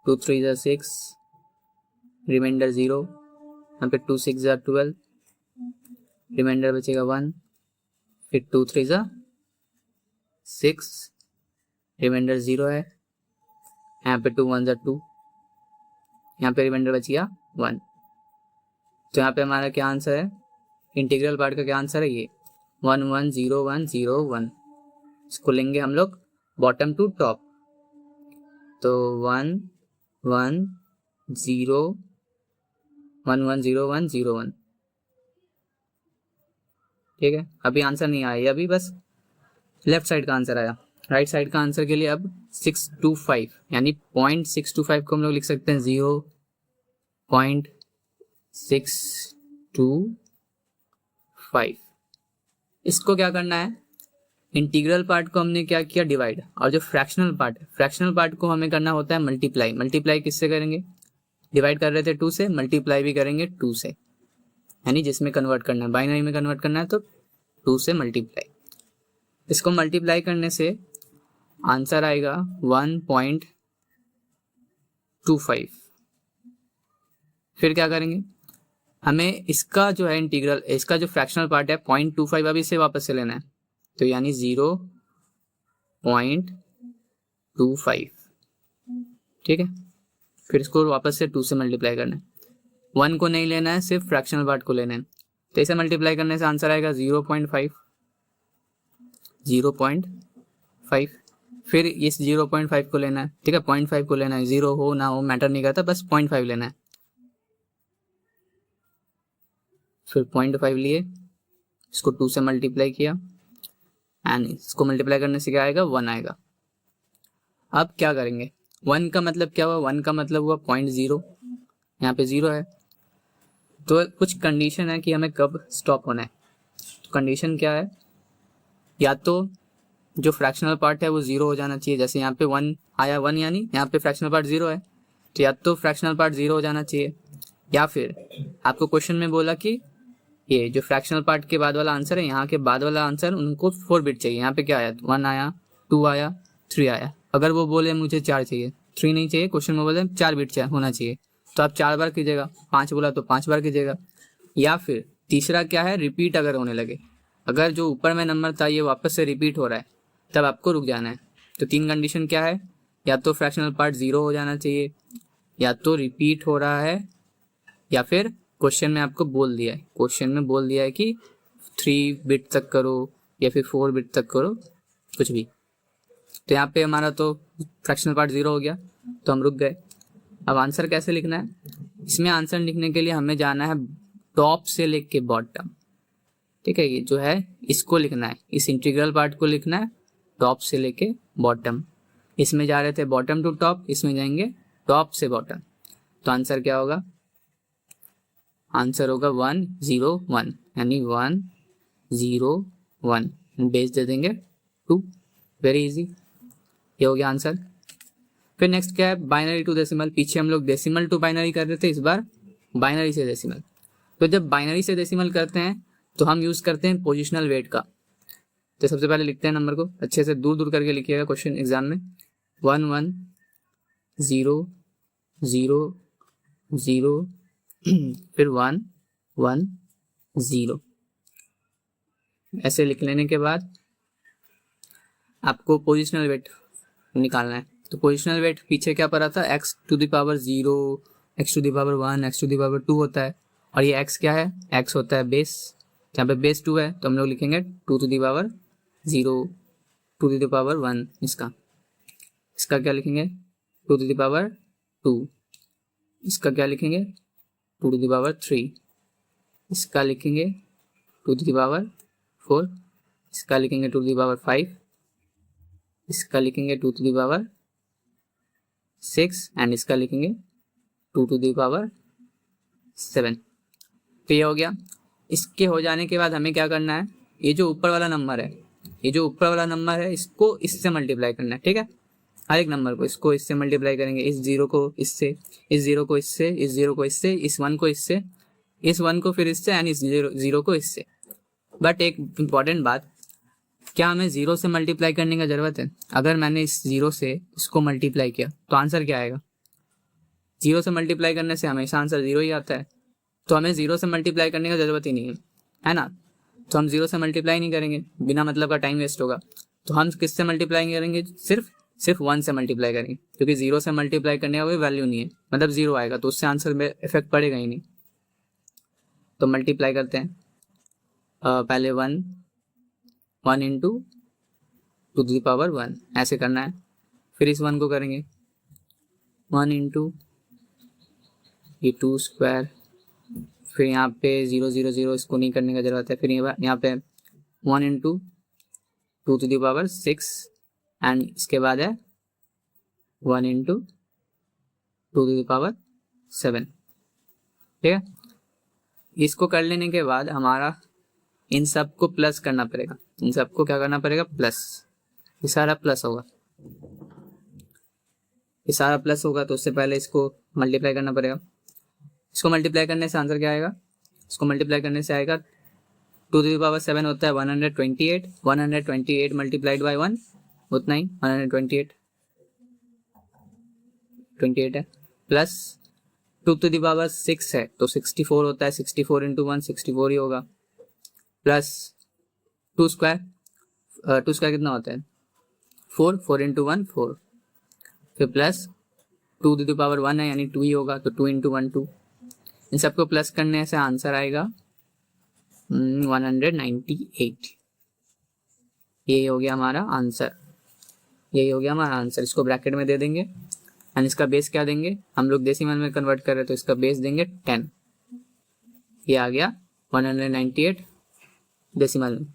2 3 6, रिमाइंडर 0। यहाँ पे 2 6 12, रिमाइंडर बचेगा 1। फिर 2 3 6, रिमाइंडर 0 है। यहाँ पे 2 1 2, यहाँ पे रिमाइंडर बच गया 1। तो यहाँ पे हमारा क्या आंसर है, इंटीग्रल पार्ट का क्या आंसर है, ये 1 1 0 1 0 1। इसको लेंगे हम लोग बॉटम टू टॉप, तो 1 1 0 1 1 0 1 0 1। ठीक है, अभी आंसर नहीं आया, अभी बस लेफ्ट साइड का आंसर आया। राइट साइड का आंसर के लिए अब 625 यानी 0.625 को हम लोग लिख सकते हैं 0.625। इसको क्या करना है, इंटीग्रल पार्ट को हमने क्या किया, डिवाइड, और जो फ्रैक्शनल पार्ट है, फ्रैक्शनल पार्ट को हमें करना होता है मल्टीप्लाई। मल्टीप्लाई किससे करेंगे, डिवाइड कर रहे थे 2 से, मल्टीप्लाई भी करेंगे 2 से, यानी जिसमें कन्वर्ट करना है, बाइनरी में कन्वर्ट करना है तो 2 से मल्टीप्लाई। इसको मल्टीप्लाई करने से आंसर आएगा 1.25। फिर क्या करेंगे, हमें इसका जो है इंटीग्रल, इसका जो फ्रैक्शनल पार्ट है 0.25 अभी इसे वापस से लेना है, तो यानी 0.25। ठीक है, फिर इसको वापस से 2 से मल्टीप्लाई करना है, 1 को नहीं लेना है, सिर्फ फ्रैक्शनल पार्ट को लेना है। तो इसे मल्टीप्लाई करने से आंसर आएगा 0.5। फिर इस 0.5 को लेना है, ठीक है, 0.5 को लेना है, 0 हो ना हो मैटर नहीं करता, बस 0.5 लेना है। फिर 0.5 लिए, इसको 2 से मल्टीप्लाई किया, एंड इसको मल्टीप्लाई करने से क्या आएगा, 1 आएगा। अब क्या करेंगे, 1 का मतलब क्या हुआ, 1 का मतलब हुआ 0.0, यहाँ पे 0 है, तो कुछ कंडीशन है कि हमें कब स्टॉप होना है। तो कंडीशन क्या है, या तो जो फ्रैक्शनल पार्ट है वो 0 हो जाना चाहिए, जैसे यहाँ पे 1 आया, 1 यानी यहाँ पे फ्रैक्शनल पार्ट 0 है, तो या तो फ्रैक्शनल पार्ट 0 हो जाना चाहिए, या फिर आपको क्वेश्चन में बोला कि ये जो फ्रैक्शनल पार्ट के बाद वाला आंसर है, यहाँ के बाद वाला आंसर उनको 4 बिट चाहिए। यहाँ पे क्या आया, 1 आया, 2 आया, 3 आया। अगर वो बोले मुझे 4 चाहिए, 3 नहीं चाहिए, क्वेश्चन में बोले 4 बिट होना चाहिए, तो आप 4 बार कीजिएगा, 5 बोला तो 5 बार कीजिएगा। या फिर तीसरा क्या है, रिपीट अगर होने लगे, अगर जो ऊपर में नंबर था ये वापस से रिपीट हो रहा है, तब आपको रुक जाना है। तो 3 कंडीशन क्या है, या तो फ्रैक्शनल पार्ट 0 हो जाना चाहिए, या तो रिपीट हो रहा है, या फिर क्वेश्चन में आपको बोल दिया है, क्वेश्चन में बोल दिया है कि 3 बिट तक करो या फिर 4 बिट तक करो, कुछ भी। तो यहाँ पे हमारा तो फ्रैक्शनल पार्ट 0 हो गया, तो हम रुक गए। अब आंसर कैसे लिखना है, इसमें आंसर लिखने के लिए हमें जाना है टॉप से लेके बॉटम। ठीक है, ये जो है इसको लिखना है, इस इंटीग्रल पार्ट को लिखना है टॉप से लेके बॉटम। इसमें जा रहे थे बॉटम टू टॉप, इसमें जाएंगे टॉप से बॉटम। तो आंसर क्या होगा, आंसर होगा 1 0 1, यानी 1 0 1, बेस दे देंगे 2। वेरी इजी, ये हो गया आंसर। फिर नेक्स्ट क्या है, बाइनरी टू डेसिमल। पीछे हम लोग डेसिमल टू बाइनरी कर रहे थे, इस बार बाइनरी से डेसिमल। तो जब बाइनरी से डेसिमल करते हैं तो हम यूज करते हैं पोजिशनल वेट का। तो सबसे पहले लिखते हैं नंबर को, अच्छे से दूर दूर करके लिखिएगा क्वेश्चन एग्जाम में, 1 1 0 0 0 फिर 1 1 0। ऐसे लिख लेने के बाद आपको पोजिशनल वेट निकालना है। तो पोजिशनल वेट पीछे क्या पड़ा था, x to the power 0, x to the power 1, x to the power 2 होता है, और ये x क्या है, x होता है बेस। यहाँ पे बेस 2 है तो हम लोग लिखेंगे 2 to the power 0, 2 to the power 1। इसका क्या लिखेंगे, 2 टू द पावर 2। इसका क्या लिखेंगे, 2 टू द पावर 3। इसका लिखेंगे 2 टू द पावर 4। इसका लिखेंगे 2 टू द पावर 5। इसका लिखेंगे 2 टू द पावर 6, एंड इसका लिखेंगे 2 टू द पावर 7। तो ये हो गया। इसके हो जाने के बाद हमें क्या करना है, ये जो ऊपर वाला नंबर है, ये जो ऊपर वाला नंबर है इसको इससे मल्टीप्लाई करना है। ठीक है, हर एक नंबर को इसको इससे मल्टीप्लाई करेंगे, इस 0 को इससे, इस 0 को इससे, इस 0 को इससे, इस 1 को इससे, इस 1 को फिर इससे, एंड इस 0 को इससे। बट एक इम्पॉर्टेंट बात, क्या हमें 0 से मल्टीप्लाई करने का जरूरत है? अगर मैंने इस 0 से इसको मल्टीप्लाई किया तो आंसर क्या आएगा? 0 से मल्टीप्लाई करने से हमेशा आंसर 0 ही आता है, तो हमें 0 से मल्टीप्लाई करने का जरूरत ही नहीं है ना। तो हम 0 से मल्टीप्लाई नहीं करेंगे, बिना मतलब का टाइम वेस्ट होगा। तो हम किससे मल्टीप्लाई करेंगे, सिर्फ सिर्फ 1 से मल्टीप्लाई करेंगे, क्योंकि 0 से मल्टीप्लाई करने का कोई वैल्यू नहीं है, मतलब 0 आएगा तो उससे आंसर में इफेक्ट पड़ेगा ही नहीं। तो मल्टीप्लाई करते हैं, पहले 1 इंटू 2^1 ऐसे करना है। फिर इस 1 को करेंगे 1 इंटू ये 2 स्क्वायर, फिर यहाँ पे 0 0 0 इसको नहीं करने का जरूरत है। फिर यहाँ पे 1 इंटू 2^6 एंड इसके बाद है 1 इंटू 2^7। ठीक है, इसको कर लेने के बाद हमारा इन सब को प्लस करना पड़ेगा। इन सबको क्या करना पड़ेगा, प्लस। ये सारा प्लस होगा, ये सारा प्लस होगा, तो उससे पहले इसको मल्टीप्लाई करना पड़ेगा। इसको मल्टीप्लाई करने से आंसर क्या आएगा, इसको मल्टीप्लाई करने से आएगा 2^7 होता है 128, 128 मल्टीप्लाइड बाई 1 उतना ही 128 है, प्लस 2^6 है तो 64 होता है, 64 इंटू 1 64 ही होगा, प्लस 2 स्क्वायर, 2 स्क्वायर कितना होता है 4, 4 इंटू 1 4, फिर प्लस 2^1 है यानी 2 ही होगा, तो 2 इंटू 1 2। इन सबको प्लस करने से आंसर आएगा 198। यही हो गया हमारा आंसर, यही हो गया हमारा आंसर। इसको ब्रैकेट में दे देंगे एंड इसका बेस क्या देंगे, हम लोग डेसिमल में कन्वर्ट कर रहे हैं तो इसका बेस देंगे 10। ये आ गया 198 डेसिमल में।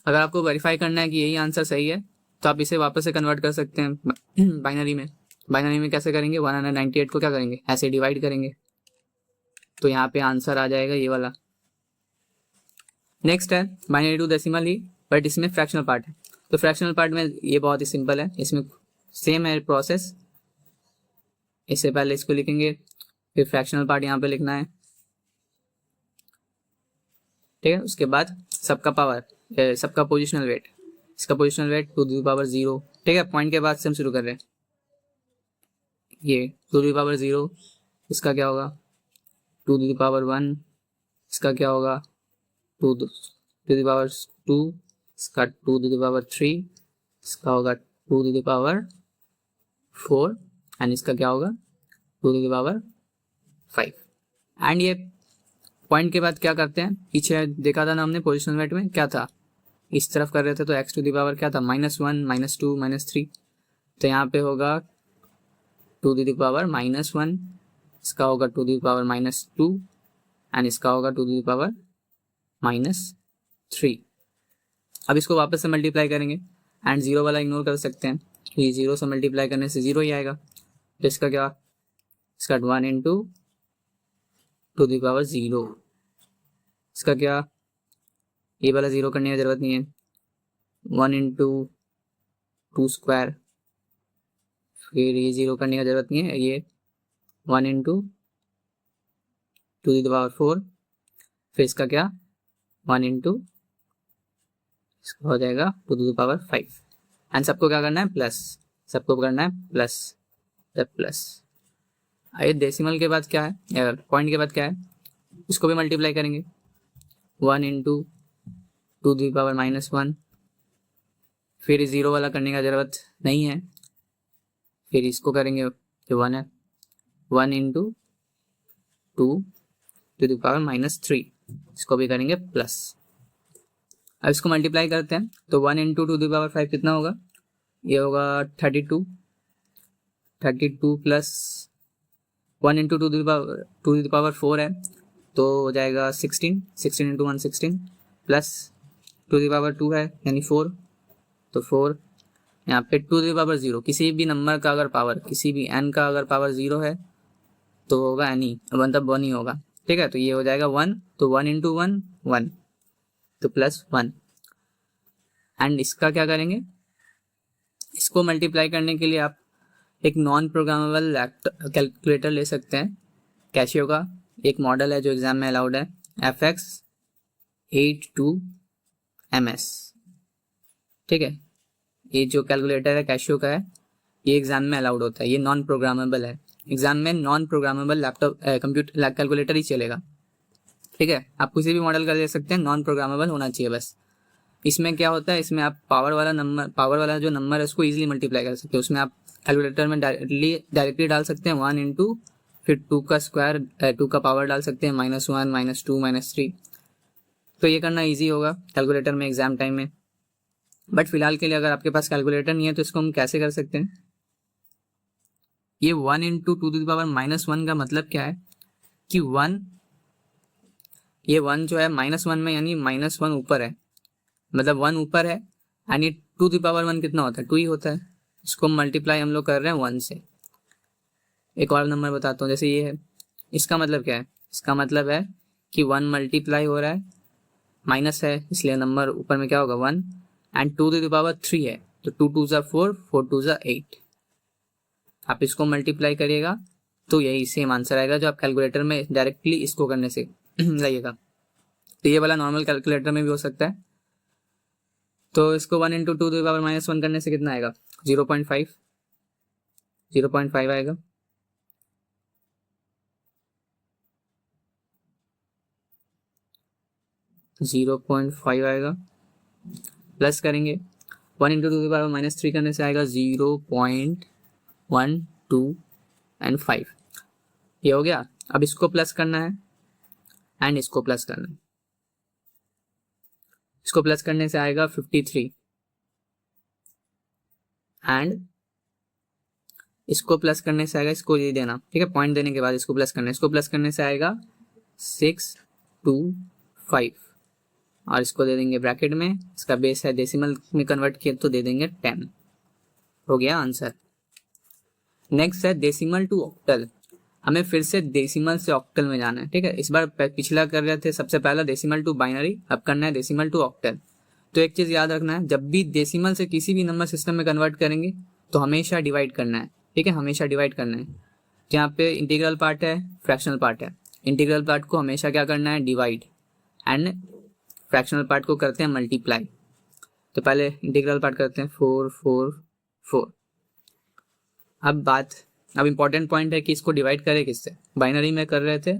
अगर आपको वेरीफाई करना है कि यही आंसर सही है तो आप इसे वापस से कन्वर्ट कर सकते हैं बाइनरी में। बाइनरी में कैसे करेंगे, 198 को क्या करेंगे, ऐसे डिवाइड करेंगे, तो यहाँ पे आंसर आ जाएगा ये वाला। नेक्स्ट है बाइनरी टू डेसिमल ही, बट इसमें फ्रैक्शनल पार्ट है। तो फ्रैक्शनल पार्ट में ये बहुत ही सिंपल है, इसमें सेम है प्रोसेस। इससे पहले इसको लिखेंगे, फिर फ्रैक्शनल पार्ट यहाँ पे लिखना है, ठीक है। उसके बाद सबका पावर, सबका पोजिशनल वेट, इसका पोजिशनल वेट 2^0, ठीक है। पॉइंट के बाद से हम शुरू कर रहे हैं, ये 2^0, इसका क्या होगा 2^1, इसका क्या होगा 2^2, इसका 2^3, इसका होगा 2^4 एंड इसका क्या होगा 2^5। एंड ये पॉइंट के बाद क्या करते हैं, पीछे देखा था ना हमने पोजिशनल वेट में क्या था, इस तरफ कर रहे थे तो x⁻ क्या था -1 -2 -3, तो यहाँ पे होगा 2^-1, इसका होगा 2^-2 एंड इसका होगा 2^-3। अब इसको वापस से मल्टीप्लाई करेंगे एंड 0 वाला इग्नोर कर सकते हैं, ये 0 से मल्टीप्लाई करने से 0 ही आएगा। तो इसका क्या, इसका 1 इंटू 2^0, इसका क्या, ये वाला 0 करने की जरूरत नहीं है, 1 इंटू 2 स्क्वायर, फिर ये 0 करने की जरूरत नहीं है, ये 1 इंटू 2^4, फिर इसका क्या 1 इंटू, इसका हो जाएगा 2^5 एंड सबको क्या करना है प्लस, सबको करना है प्लस। आइए डेसिमल के बाद क्या है, पॉइंट के बाद क्या है, इसको भी मल्टीप्लाई करेंगे, 1 इंटू 2^-1, फिर 0 वाला करने का जरूरत नहीं है, फिर इसको करेंगे जो 1 है, 1 इंटू 2^-3, इसको भी करेंगे प्लस। अब इसको मल्टीप्लाई करते हैं तो 1 इंटू 2^5 कितना होगा, ये होगा 32 प्लस 1 इंटू 2^4 है तो हो जाएगा 16 इंटू 1 16 प्लस 2^2 है यानी 4, तो 4 यहाँ पे 2^0, किसी भी नंबर का अगर पावर, किसी भी n का अगर पावर 0 है तो होगा n ही, मतलब 1 ही होगा, ठीक है। तो ये हो जाएगा 1, तो 1 इंटू 1 1, तो प्लस 1 एंड इसका क्या करेंगे, इसको मल्टीप्लाई करने के लिए आप एक नॉन प्रोग्रामेबल कैलकुलेटर ले सकते हैं। कैशियो का एक मॉडल है जो एग्जाम में अलाउड है, FX82MS, ठीक है। ये जो कैलकुलेटर है कैशियो का है, ये एग्जाम में अलाउड होता है, ये नॉन प्रोग्रामेबल है। एग्जाम में non programmable laptop computer calculator ही चलेगा, ठीक है। आप किसी भी मॉडल का ले सकते हैं, नॉन प्रोग्रामेबल होना चाहिए बस। इसमें क्या होता है, इसमें आप पावर वाला जो नंबर है उसको इजीली मल्टीप्लाई कर सकते हो। उसमें आप कैलकुलेटर में डायरेक्टली डाल सकते हैं 1 इंटू, फिर 2 का स्क्वायर, 2 का पावर डाल सकते हैं, -1 -2 -3। तो ये करना ईजी होगा कैलकुलेटर में एग्जाम टाइम में। बट फिलहाल के लिए अगर आपके पास कैलकुलेटर नहीं है तो इसको हम कैसे कर सकते हैं, ये 1 इंटू 2⁻⁻1 का मतलब क्या है कि 1, ये 1 जो है -1 में, यानी -1 ऊपर है, मतलब 1 ऊपर है, यानी 2⁻1 कितना होता है, 2 ही होता है। इसको मल्टीप्लाई हम लोग कर रहे हैं 1 से। एक और नंबर बताता हूँ, जैसे ये है, इसका मतलब क्या है, इसका मतलब है कि 1 मल्टीप्लाई हो रहा है, माइनस है इसलिए नंबर ऊपर में क्या होगा 1, एंड 2⁻3 है तो 2 2 ज़ा 4, 4 2 ज़ा 8। आप इसको मल्टीप्लाई करिएगा तो यही सेम आंसर आएगा जो आप कैलकुलेटर में डायरेक्टली इसको करने से लाइएगा। तो ये वाला नॉर्मल कैलकुलेटर में भी हो सकता है। तो इसको 1 इंटू 2⁻⁻1 करने से कितना आएगा, 0.5 आएगा। आएगा, प्लस करेंगे 1 इंटू 2⁻³ करने से आएगा 0.12 एंड 5। ये हो गया। अब इसको प्लस करना है एंड इसको प्लस करना है। इसको प्लस करने से आएगा 53 एंड इसको प्लस करने से आएगा, इसको ये देना, ठीक है, पॉइंट देने के बाद इसको प्लस करना है। इसको प्लस करने से आएगा 625 और इसको दे देंगे ब्रैकेट में, इसका बेस है डेसिमल में कन्वर्ट किया तो दे देंगे 10। हो गया आंसर। नेक्स्ट है डेसिमल टू ऑक्टल। हमें फिर से डेसिमल से ऑक्टल में जाना है, ठीक है। इस बार पिछला कर रहे थे सबसे पहला डेसिमल टू बाइनरी, अब करना है डेसिमल टू ऑक्टल। तो एक चीज याद रखना है, जब भी डेसिमल से किसी भी नंबर सिस्टम में कन्वर्ट करेंगे तो हमेशा डिवाइड करना है, ठीक है, हमेशा डिवाइड करना है। यहाँ पे इंटीग्रल पार्ट है, फ्रैक्शनल पार्ट है। इंटीग्रल पार्ट को हमेशा क्या करना है, डिवाइड, एंड फ्रैक्शनल पार्ट को करते हैं मल्टीप्लाई। तो पहले इंटीग्रल पार्ट करते हैं 4 4 4। अब इंपॉर्टेंट पॉइंट है कि इसको डिवाइड करें किससे, बाइनरी में कर रहे थे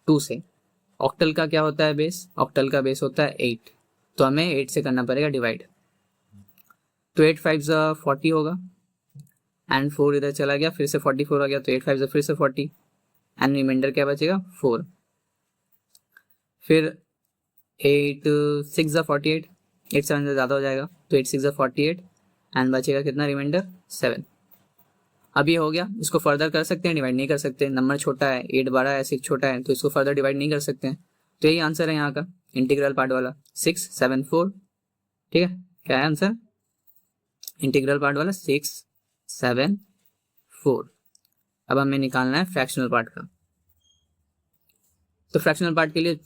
2 से। ऑक्टल का क्या होता है बेस, ऑक्टल का बेस होता है 8, तो हमें 8 से करना पड़ेगा डिवाइड। तो 8 5 40 होगा एंड 4 इधर चला गया, फिर से 44 आ गया, तो 8 5 फिर से 40 एंड रिमाइंडर क्या बचेगा 4। फिर 8 6 48, 8 7 से ज़्यादा हो जाएगा, तो 8 6 48 एंड बचेगा कितना रिमाइंडर 7। अब ये हो गया। इसको फर्दर कर सकते हैं, डिवाइड नहीं कर सकते, नंबर छोटा है, 8 बड़ा है, 6 छोटा है, तो इसको फर्दर डिवाइड नहीं कर सकते हैं। तो यही आंसर है यहाँ का, इंटीग्रल पार्ट वाला 6 7 4, ठीक है। क्या है आंसर, इंटीग्रल पार्ट वाला 6 7 4। अब हमें निकालना है फ्रैक्शनल पार्ट का। तो फ्रैक्शनल पार्ट के लिए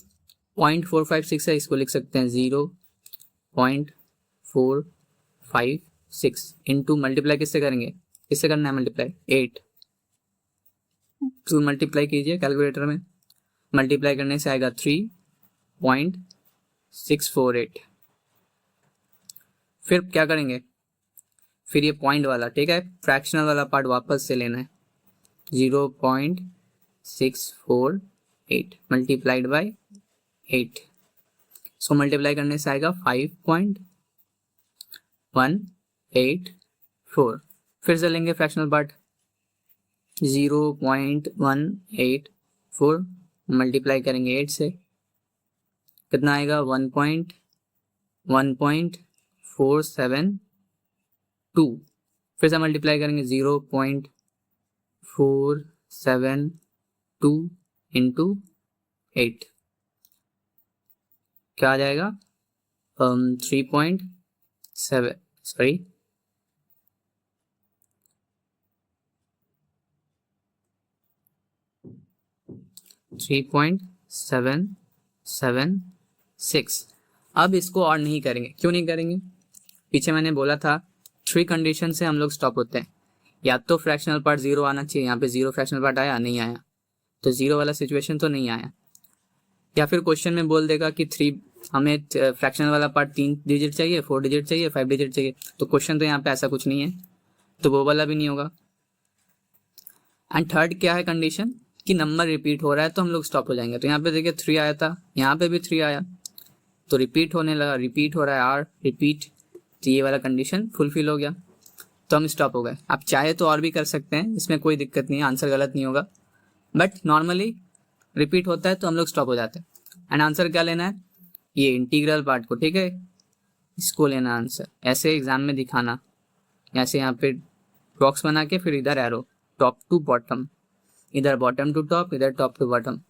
0.456 है, इसको लिख सकते हैं 0.456 इंटू मल्टीप्लाई किससे करेंगे, किससे करना है मल्टीप्लाई 8। तो मल्टीप्लाई कीजिए कैलकुलेटर में, मल्टीप्लाई करने से आएगा 3.648। फिर क्या करेंगे, फिर ये पॉइंट वाला, ठीक है, फ्रैक्शनल वाला पार्ट वापस से लेना है, 0.648 मल्टीप्लाइड बाई 8। इसको मल्टीप्लाई करने से आएगा 5.184। फिर से लेंगे फ्रैक्शनल पार्ट, 0.184 मल्टीप्लाई करेंगे 8 से, कितना आएगा 1.472। फिर से मल्टीप्लाई करेंगे 0.472 इंटू 8, क्या आ जाएगा 3.776। अब इसको और नहीं करेंगे, क्यों नहीं करेंगे, पीछे मैंने बोला था 3 कंडीशन से हम लोग स्टॉप होते हैं। या तो फ्रैक्शनल पार्ट 0 आना चाहिए, यहाँ पे 0 फ्रैक्शनल पार्ट आया, नहीं आया, तो 0 वाला सिचुएशन तो नहीं आया। या फिर क्वेश्चन में बोल देगा कि 3, हमें फ्रैक्शनल वाला पार्ट 3 डिजिट चाहिए, 4 डिजिट चाहिए, 5 डिजिट चाहिए, तो क्वेश्चन तो यहाँ पे ऐसा कुछ नहीं है, तो वो वाला भी नहीं होगा। एंड थर्ड क्या है कंडीशन, कि नंबर रिपीट हो रहा है तो हम लोग स्टॉप हो जाएंगे। तो यहाँ पे देखिए 3 आया था, यहाँ पे भी 3 आया, तो रिपीट होने लगा, रिपीट हो रहा है आर रिपीट, तो ये वाला कंडीशन फुलफिल हो गया, तो हम स्टॉप हो गए। आप चाहे तो और भी कर सकते हैं, इसमें कोई दिक्कत नहीं है, आंसर गलत नहीं होगा, बट नॉर्मली रिपीट होता है तो हम लोग स्टॉप हो जाते हैं। एंड आंसर क्या लेना है, ये इंटीग्रल पार्ट को, ठीक है, इसको लेना आंसर, ऐसे एग्जाम में दिखाना, ऐसे यहाँ पे बॉक्स बना के फिर इधर एरो, टॉप टू बॉटम, इधर बॉटम टू टॉप, इधर टॉप टू बॉटम,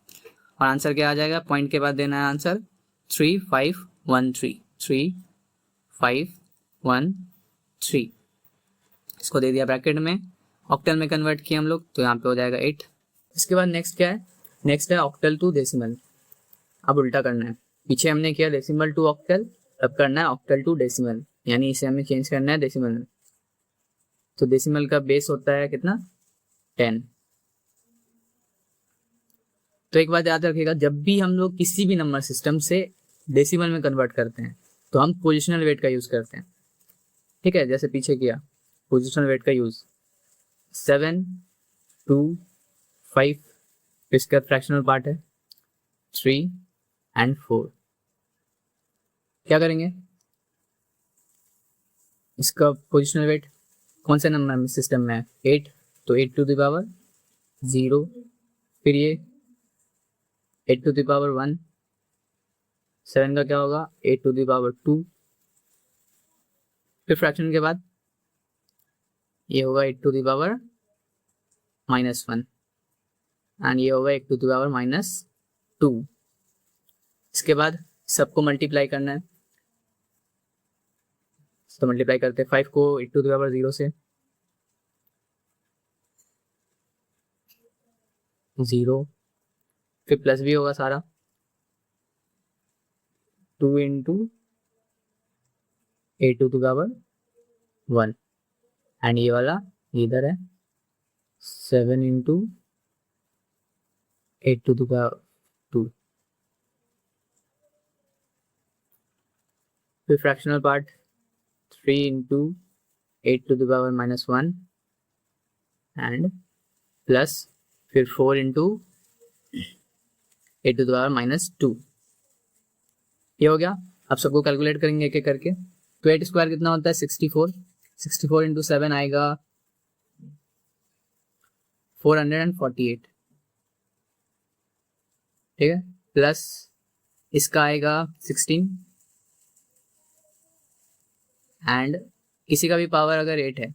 और आंसर क्या आ जाएगा, पॉइंट के बाद देना है आंसर 3513, 3513, इसको दे दिया ब्रैकेट में, ऑक्टल में कन्वर्ट किया हम लोग, तो यहाँ पे हो जाएगा 8। इसके बाद नेक्स्ट क्या है, नेक्स्ट है ऑक्टल टू डेसिमल। अब उल्टा करना है, पीछे हमने किया डेसिमल टू ऑक्टल, अब करना है ऑक्टल टू डेसिमल, यानी इसे हमें चेंज करना है डेसिमल में। तो डेसिमल का बेस होता है कितना, 10। तो एक बात याद रखिएगा, जब भी हम लोग किसी भी नंबर सिस्टम से डेसिमल में कन्वर्ट करते हैं तो हम पोजिशनल वेट का यूज करते हैं, ठीक है, जैसे पीछे किया पोजिशनल वेट का यूज, 7 2 5, इसका फ्रैक्शनल पार्ट है 3 एंड 4। क्या करेंगे, इसका पोजिशनल वेट कौन से नंबर में सिस्टम में है, 8, तो 8 टू द पावर 0, फिर ये 8 टू द पावर 1, 7 का क्या होगा 8 टू द पावर 2, फिर फ्रैक्शन के बाद ये होगा 8 टू द पावर -1 एंड ये होगा 8 टू द पावर -2। इसके बाद सबको मल्टीप्लाई करना है, तो मल्टीप्लाई करते हैं 5 को 8 टू द पावर 0 से, 0, फिर प्लस भी होगा सारा, 2 into 8 to the power 1 and ये वाला इधर है 7 इंटू 8 टू द पावर 2, फिर fractional part 3 into 8 to the power -1 and plus फिर 4 इंटू 8 टू द पावर -2। ये हो गया। अब सबको कैलकुलेट करेंगे एक एक करके। तो 8 स्क्वायर कितना होता है 64, 64 इंटू 7 आएगा 448, ठीक है, प्लस इसका आएगा 16 एंड किसी का भी पावर अगर 8 है,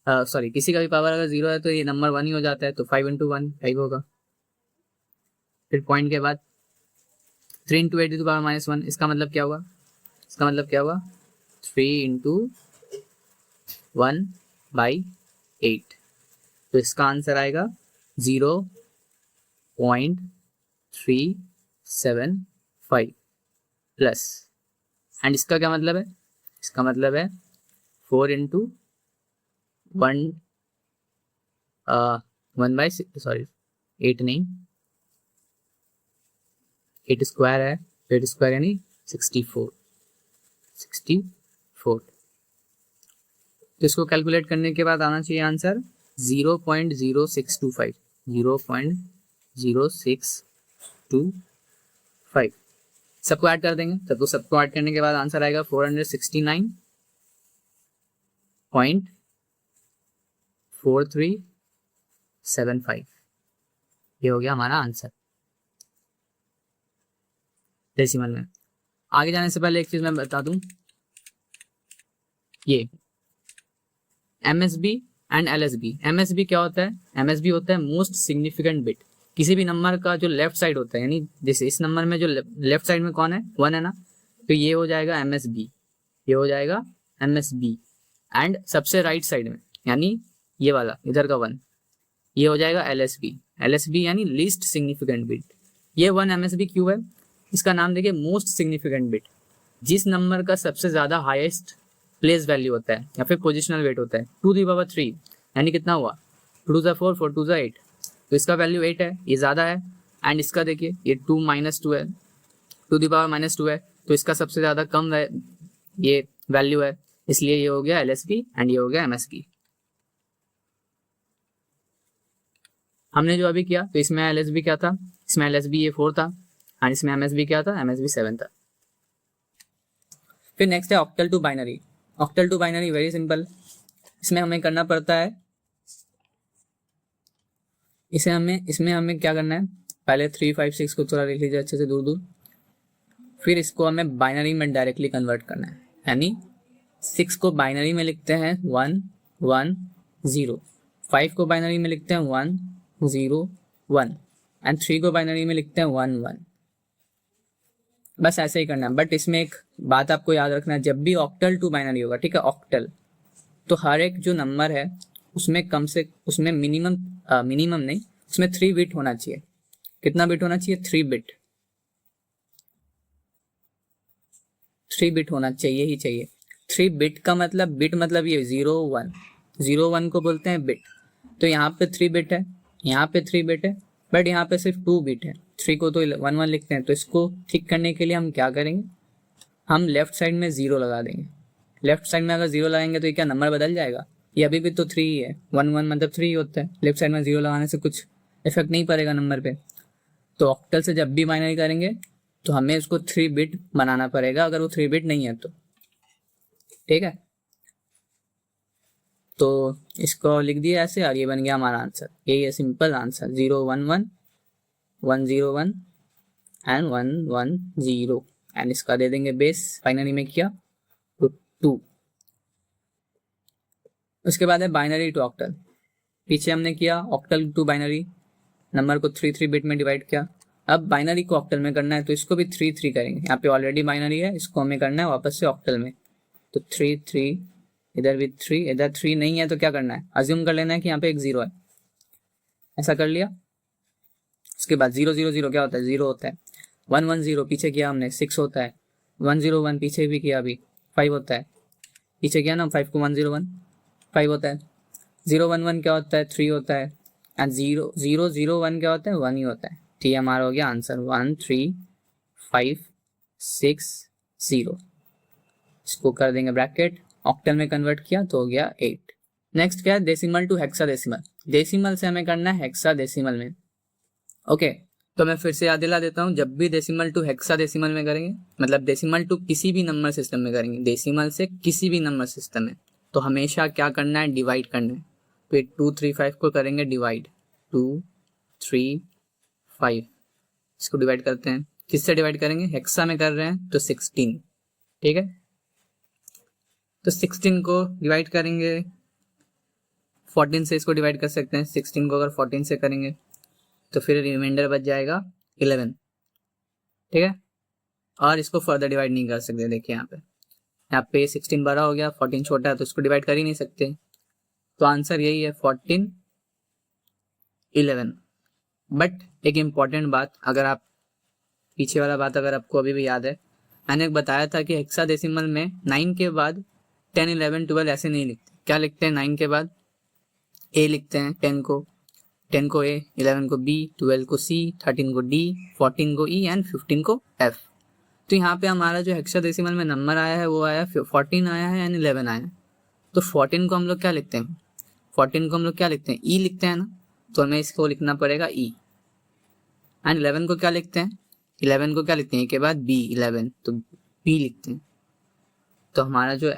सॉरी किसी का भी पावर अगर 0 है तो ये नंबर 1 ही हो जाता है, तो 5 इंटू 1 5 होगा। फिर पॉइंट के बाद 3 इंटू 8 टू द पावर -1, इसका मतलब क्या हुआ, इसका मतलब क्या हुआ 3 इंटू 1/8, तो इसका आंसर आएगा 0.375 प्लस, एंड इसका क्या मतलब है, इसका मतलब है 4 इंटू 8 नहीं 8 स्क्वायर है, 8 स्क्वायर यानी 64, तो इसको कैलकुलेट करने के बाद आना चाहिए आंसर 0.0625, 0.0625। सबको ऐड कर देंगे, तो सबको ऐड करने के बाद आंसर आएगा 469.4375। ये हो गया हमारा आंसर डेसिमल में। आगे जाने से पहले एक चीज मैं बता दूं, ये MSB एंड LSB। MSB क्या होता है, MSB होता है मोस्ट सिग्निफिकेंट बिट। किसी भी नंबर का जो लेफ्ट साइड होता है, यानी जैसे इस नंबर में जो लेफ्ट साइड में कौन है 1 है ना, तो ये हो जाएगा MSB, ये हो जाएगा MSB। एंड सबसे राइट साइड में यानी ये वाला इधर का 1, ये हो जाएगा LSB, LSB यानी लीस्ट सिग्निफिकेंट बिट। ये 1 MSB क्यों है, इसका नाम देखिए मोस्ट सिग्निफिकेंट बिट। जिस नंबर का सबसे ज्यादा हाईएस्ट प्लेस वैल्यू होता है या फिर पोजिशनल वेट होता है 2 टू द पावर 3, यानी कितना हुआ 2 टू द 4, 4 टू द 8, तो इसका वैल्यू 8 है, ये ज़्यादा है। एंड इसका देखिए ये 2 -2 है, 2 द पावर -2 है, तो इसका सबसे ज़्यादा कम ये वैल्यू है, इसलिए ये हो गया LSB एंड ये हो गया MSB। हमने जो अभी किया तो इसमें LSB क्या था, इसमें LSB ये 4 था एंड इसमें MSB क्या था, MSB 7 था। फिर नेक्स्ट है octal to binary. Octal to binary very simple, इसमें हमें करना पड़ता है, इसमें हमें क्या करना है, पहले 3 5 6 को थोड़ा लिख लीजिए अच्छे से दूर दूर, फिर इसको हमें बाइनरी में डायरेक्टली कन्वर्ट करना है, यानी 6 को बाइनरी में लिखते हैं 1 1 0, 5 को बाइनरी में लिखते हैं 1 0 1 एंड 3 को बाइनरी में लिखते हैं 1 1। बस ऐसे ही करना है, बट इसमें एक बात आपको याद रखना है, जब भी ऑक्टल टू बाइनरी होगा, ठीक है, ऑक्टल, तो हर एक जो नंबर है उसमें मिनिमम नहीं, उसमें 3 बिट होना चाहिए। कितना बिट होना चाहिए? 3 बिट, 3 बिट होना चाहिए ही चाहिए। 3 बिट का मतलब, बिट मतलब ये 0 1, 0 1 को बोलते हैं बिट। तो यहाँ पे 3 बिट है, यहाँ पे 3 बिट है, बट यहाँ पे सिर्फ 2 बिट है, 3 को तो 1 1 लिखते हैं। तो इसको ठीक करने के लिए हम क्या करेंगे, हम लेफ्ट साइड में 0 लगा देंगे। लेफ्ट साइड में अगर 0 लगाएंगे तो ये क्या नंबर बदल जाएगा? ये अभी भी तो 3 ही है, 1 1 मतलब 3 ही होता है। लेफ्ट साइड में 0 लगाने से कुछ इफेक्ट नहीं पड़ेगा नंबर पे। तो ऑक्टल से जब भी बाइनरी करेंगे तो हमें उसको 3 बिट बनाना पड़ेगा, अगर वो 3 बिट नहीं है तो, ठीक है। तो इसको लिख दिया ऐसे और ये बन गया हमारा आंसर। यही है सिंपल आंसर, 0 1 1 1 0 1 एंड 1 1 0 एंड इसका दे देंगे बेस, बाइनरी में किया तो 2। उसके बाद है बाइनरी टू ऑक्टल। पीछे हमने किया ऑक्टल टू बाइनरी, नंबर को 3 3 बिट में डिवाइड किया। अब बाइनरी को ऑक्टल में करना है तो इसको भी 3 3 करेंगे। यहाँ पे ऑलरेडी बाइनरी है, इसको हमें करना है वापस से ऑक्टल में। तो 3 3, इधर भी 3, इधर 3 नहीं है तो क्या करना है, अज्यूम कर लेना है कि यहाँ पे एक 0 है, ऐसा कर लिया। उसके बाद 0 0 0 क्या होता है, 0 होता है। 1 1 0 पीछे किया हमने, 6 होता है। 1 0 1 पीछे भी किया अभी, 5 होता है। पीछे किया ना 5 को, 1 0 1 5 होता है। 0 1 1 क्या होता है, 3 होता है। एंड 0 0 0 1 क्या होता है, 1 ही होता है। ठीक है, हमारा हो गया आंसर 1 3 5 6 0। इसको कर देंगे ब्रैकेट, ऑक्टल में कन्वर्ट किया तो हो गया 8। नेक्स्ट क्या है, डेसिमल टू हेक्साडेसिमल। डेसिमल से हमें करना है हेक्साडेसिमल में। ओके, तो मैं फिर से याद दिला देता हूँ, जब भी डेसिमल टू हेक्साडेसिमल में करेंगे, मतलब डेसिमल टू किसी भी नंबर सिस्टम में करेंगे, डेसिमल से किसी भी नंबर सिस्टम में, तो हमेशा क्या करना है, डिवाइड करना है। तो 2 3 5 को करेंगे डिवाइड, 2 3 5, इसको डिवाइड करते हैं। किससे डिवाइड करेंगे, हेक्सा में कर रहे हैं तो 16, ठीक है। तो 16 को डिवाइड करेंगे 14 से, इसको डिवाइड कर सकते हैं। 16 को अगर 14 से करेंगे तो फिर रिमाइंडर बच जाएगा 11, ठीक है। और इसको फर्दर डिवाइड नहीं कर सकते, देखिए यहाँ पे 16 बड़ा हो गया, 14 छोटा है, तो इसको डिवाइड कर ही नहीं सकते। तो आंसर यही है 14 11। बट एक इम्पॉर्टेंट बात, अगर आप पीछे वाला बात अगर आपको अभी भी याद है, मैंने बताया था कि हेक्साडेसिमल में 9 के बाद 10 11 12 ऐसे नहीं लिखते। क्या लिखते हैं, 9 के बाद ए लिखते हैं, 10 को ए, 11 को बी, 12 को सी, 13 को डी, 14 को ई एंड 15 को एफ। तो यहाँ पे हमारा जो हेक्साडेसिमल में नंबर आया है वो आया 14 आया है एंड 11 आया है। तो 14 को हम लोग क्या लिखते हैं, 14 को हम लोग क्या लिखते हैं, ई लिखते हैं ना, तो हमें इसको लिखना पड़ेगा ई। एंड 11 को क्या लिखते हैं, 11 को क्या लिखते हैं, ए के बाद बी, 11 तो बी लिखते हैं। तो हमारा जो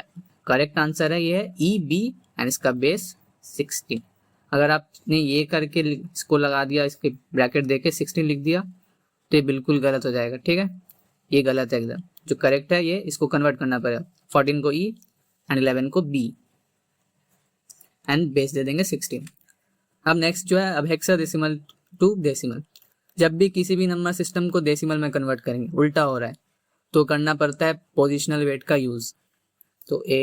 करेक्ट आंसर है ये है ई बी एंड इसका बेस 16। अगर आपने ये करके इसको लगा दिया, इसके ब्रैकेट देके 16 लिख दिया तो ये बिल्कुल गलत हो जाएगा, ठीक है, ये गलत है एकदम। जो करेक्ट है ये, इसको कन्वर्ट करना पड़ेगा, 14 को ई एंड 11 को बी एंड बेस दे देंगे 16। अब नेक्स्ट जो है, अब हेक्साडेसिमल टू डेसिमल। जब भी किसी भी नंबर सिस्टम को डेसिमल में कन्वर्ट करेंगे, उल्टा हो रहा है, तो करना पड़ता है पोजिशनल वेट का यूज। तो A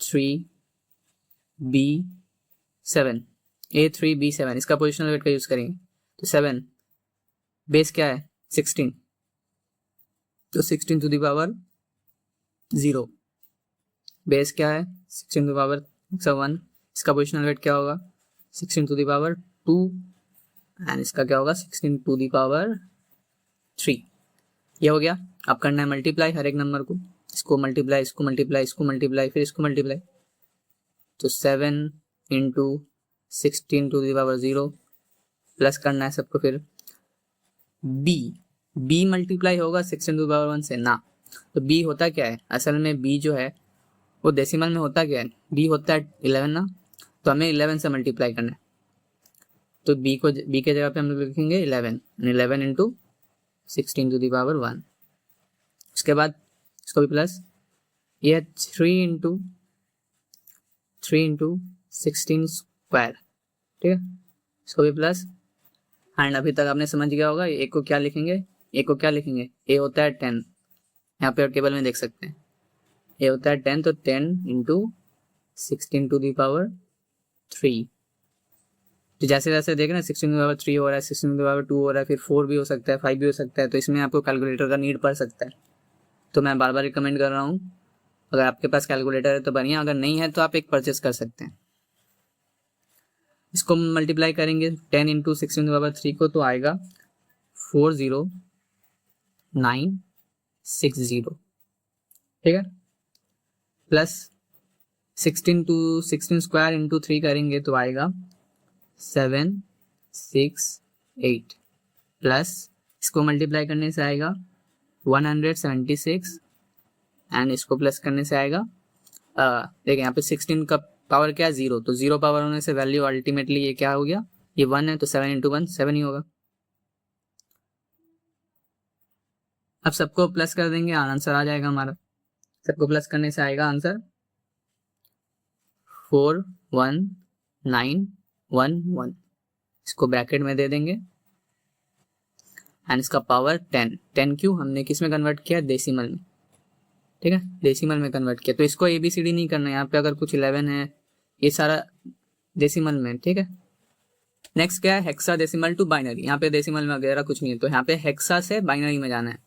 3 B 7, A 3 B 7, इसका पोजिशनल वेट का यूज करेंगे। तो 7 बेस क्या है 16, तो 16 टू द पावर 0, बेस क्या है 16 टू द पावर 1, इसका पोजिशनल वेट क्या होगा 16 टू द पावर 2 एंड इसका क्या होगा 16 टू द पावर 3। ये हो गया। अब करना है मल्टीप्लाई हर एक नंबर को, इसको मल्टीप्लाई, इसको मल्टीप्लाई, इसको मल्टीप्लाई, फिर इसको मल्टीप्लाई। तो 7 into 16 to the power 0 plus करना है सबको। फिर b मल्टीप्लाई होगा 16 टू द पावर 1 से ना, तो b होता क्या है, असल में b जो है वो डेसिमल में होता क्या है, b होता है 11 ना, तो हमें 11 से मल्टीप्लाई करना है। तो b के जगह पे हम लोग लिखेंगे 11, 11 इंटू 16 टू द पावर 1। उसके बाद इसको भी प्लस, ये 3 इंटू 16 स्क्वायर, ठीक है, इसको भी प्लस। एंड अभी तक आपने समझ गया होगा ए को क्या लिखेंगे, ए होता है 10, यहाँ पे टेबल में देख सकते हैं ए होता है 10, तो 10 इंटू 16 टू दी पावर 3। तो जैसे जैसे देख रहे हैं 16 टू दी पावर 3 हो रहा है, 16 टू दी पावर 2 हो रहा है, फिर 4 भी हो सकता है, 5 भी हो सकता है, तो इसमें आपको कैलकुलेटर का नीड पड़ सकता है। तो मैं बार बार रिकमेंड कर रहा हूँ, अगर आपके पास कैलकुलेटर है तो बढ़िया, अगर नहीं है तो आप एक परचेस कर सकते हैं। इसको मल्टीप्लाई करेंगे 10 इंटू 16 टू दी पावर 3 को, तो आएगा 40960, ठीक है, प्लस 16 स्क्वायर इंटू 3 करेंगे तो आएगा 768, प्लस इसको मल्टीप्लाई करने से आएगा 176, एंड इसको प्लस करने से आएगा देखिए यहाँ पे 16 का पावर क्या है 0, तो 0 पावर होने से वैल्यू अल्टीमेटली ये क्या हो गया, ये 1 है, तो 7 इंटू 1 7 ही होगा। अब सबको प्लस कर देंगे, आंसर आ जाएगा हमारा। सबको प्लस करने से आएगा आंसर 41911, इसको ब्रैकेट में दे देंगे, एंड इसका पावर 10 क्यों, हमने किस में कन्वर्ट किया, डेसिमल में, ठीक है, डेसिमल में कन्वर्ट किया। तो इसको ABCD नहीं करना है, यहाँ पे अगर कुछ 11 है ये सारा डेसिमल में, ठीक है। नेक्स्ट क्या है, हेक्सा डेसिमल टू बाइनरी, यहाँ पे डेसिमल में वगैरह कुछ नहीं है, तो यहाँ पे हेक्सा से बाइनरी में जाना है,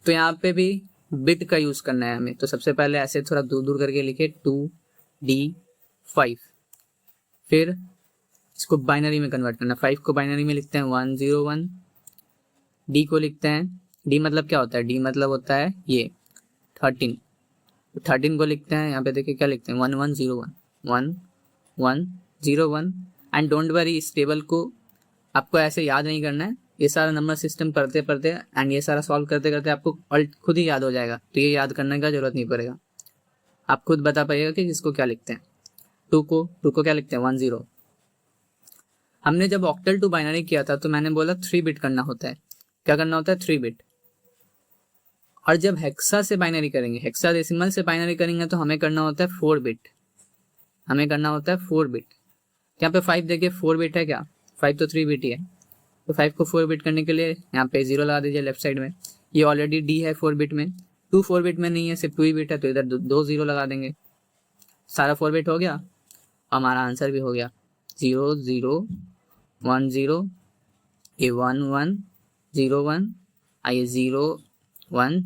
तो यहाँ पे भी बिट का यूज करना है हमें। तो सबसे पहले ऐसे थोड़ा दूर दूर करके लिखे 2D5, फिर इसको बाइनरी में कन्वर्ट करना, 5 को बाइनरी में लिखते हैं 101, डी को लिखते हैं, डी मतलब क्या होता है, डी मतलब होता है ये 13, 13 को लिखते हैं, यहाँ पे देखिए क्या लिखते हैं 1101, 1101। एंड डोंट वरी, इस टेबल को आपको ऐसे याद नहीं करना है, ये सारा नंबर सिस्टम पढ़ते पढ़ते एंड ये सारा सॉल्व करते करते आपको खुद ही याद हो जाएगा, तो ये याद करने का जरूरत नहीं पड़ेगा, आप खुद बता पाइएगा कि इसको क्या लिखते हैं। 2 को क्या लिखते हैं 10। हमने जब ऑक्टल टू बाइनरी किया था तो मैंने बोला 3 बिट करना होता है, क्या करना होता है 3 बिट। और जब हेक्सा से बाइनरी करेंगे, हेक्सा डेसिमल से बाइनरी करेंगे तो हमें करना होता है 4 बिट, हमें करना होता है 4 बिट। यहाँ पे 5 देखिए 4 बिट है क्या, 5 तो 3 बिट ही है, तो 5 को 4 बिट करने के लिए यहाँ पे 0 लगा दीजिए लेफ्ट साइड में, ये ऑलरेडी डी है 4 बिट में, 2 4 बिट में नहीं है, सिर्फ 2 ही बिट है, तो इधर 2 0 लगा देंगे, सारा 4 बिट हो गया, हमारा आंसर भी हो गया 0 0 1 0, ये 1 1 0 1, आइए 0 1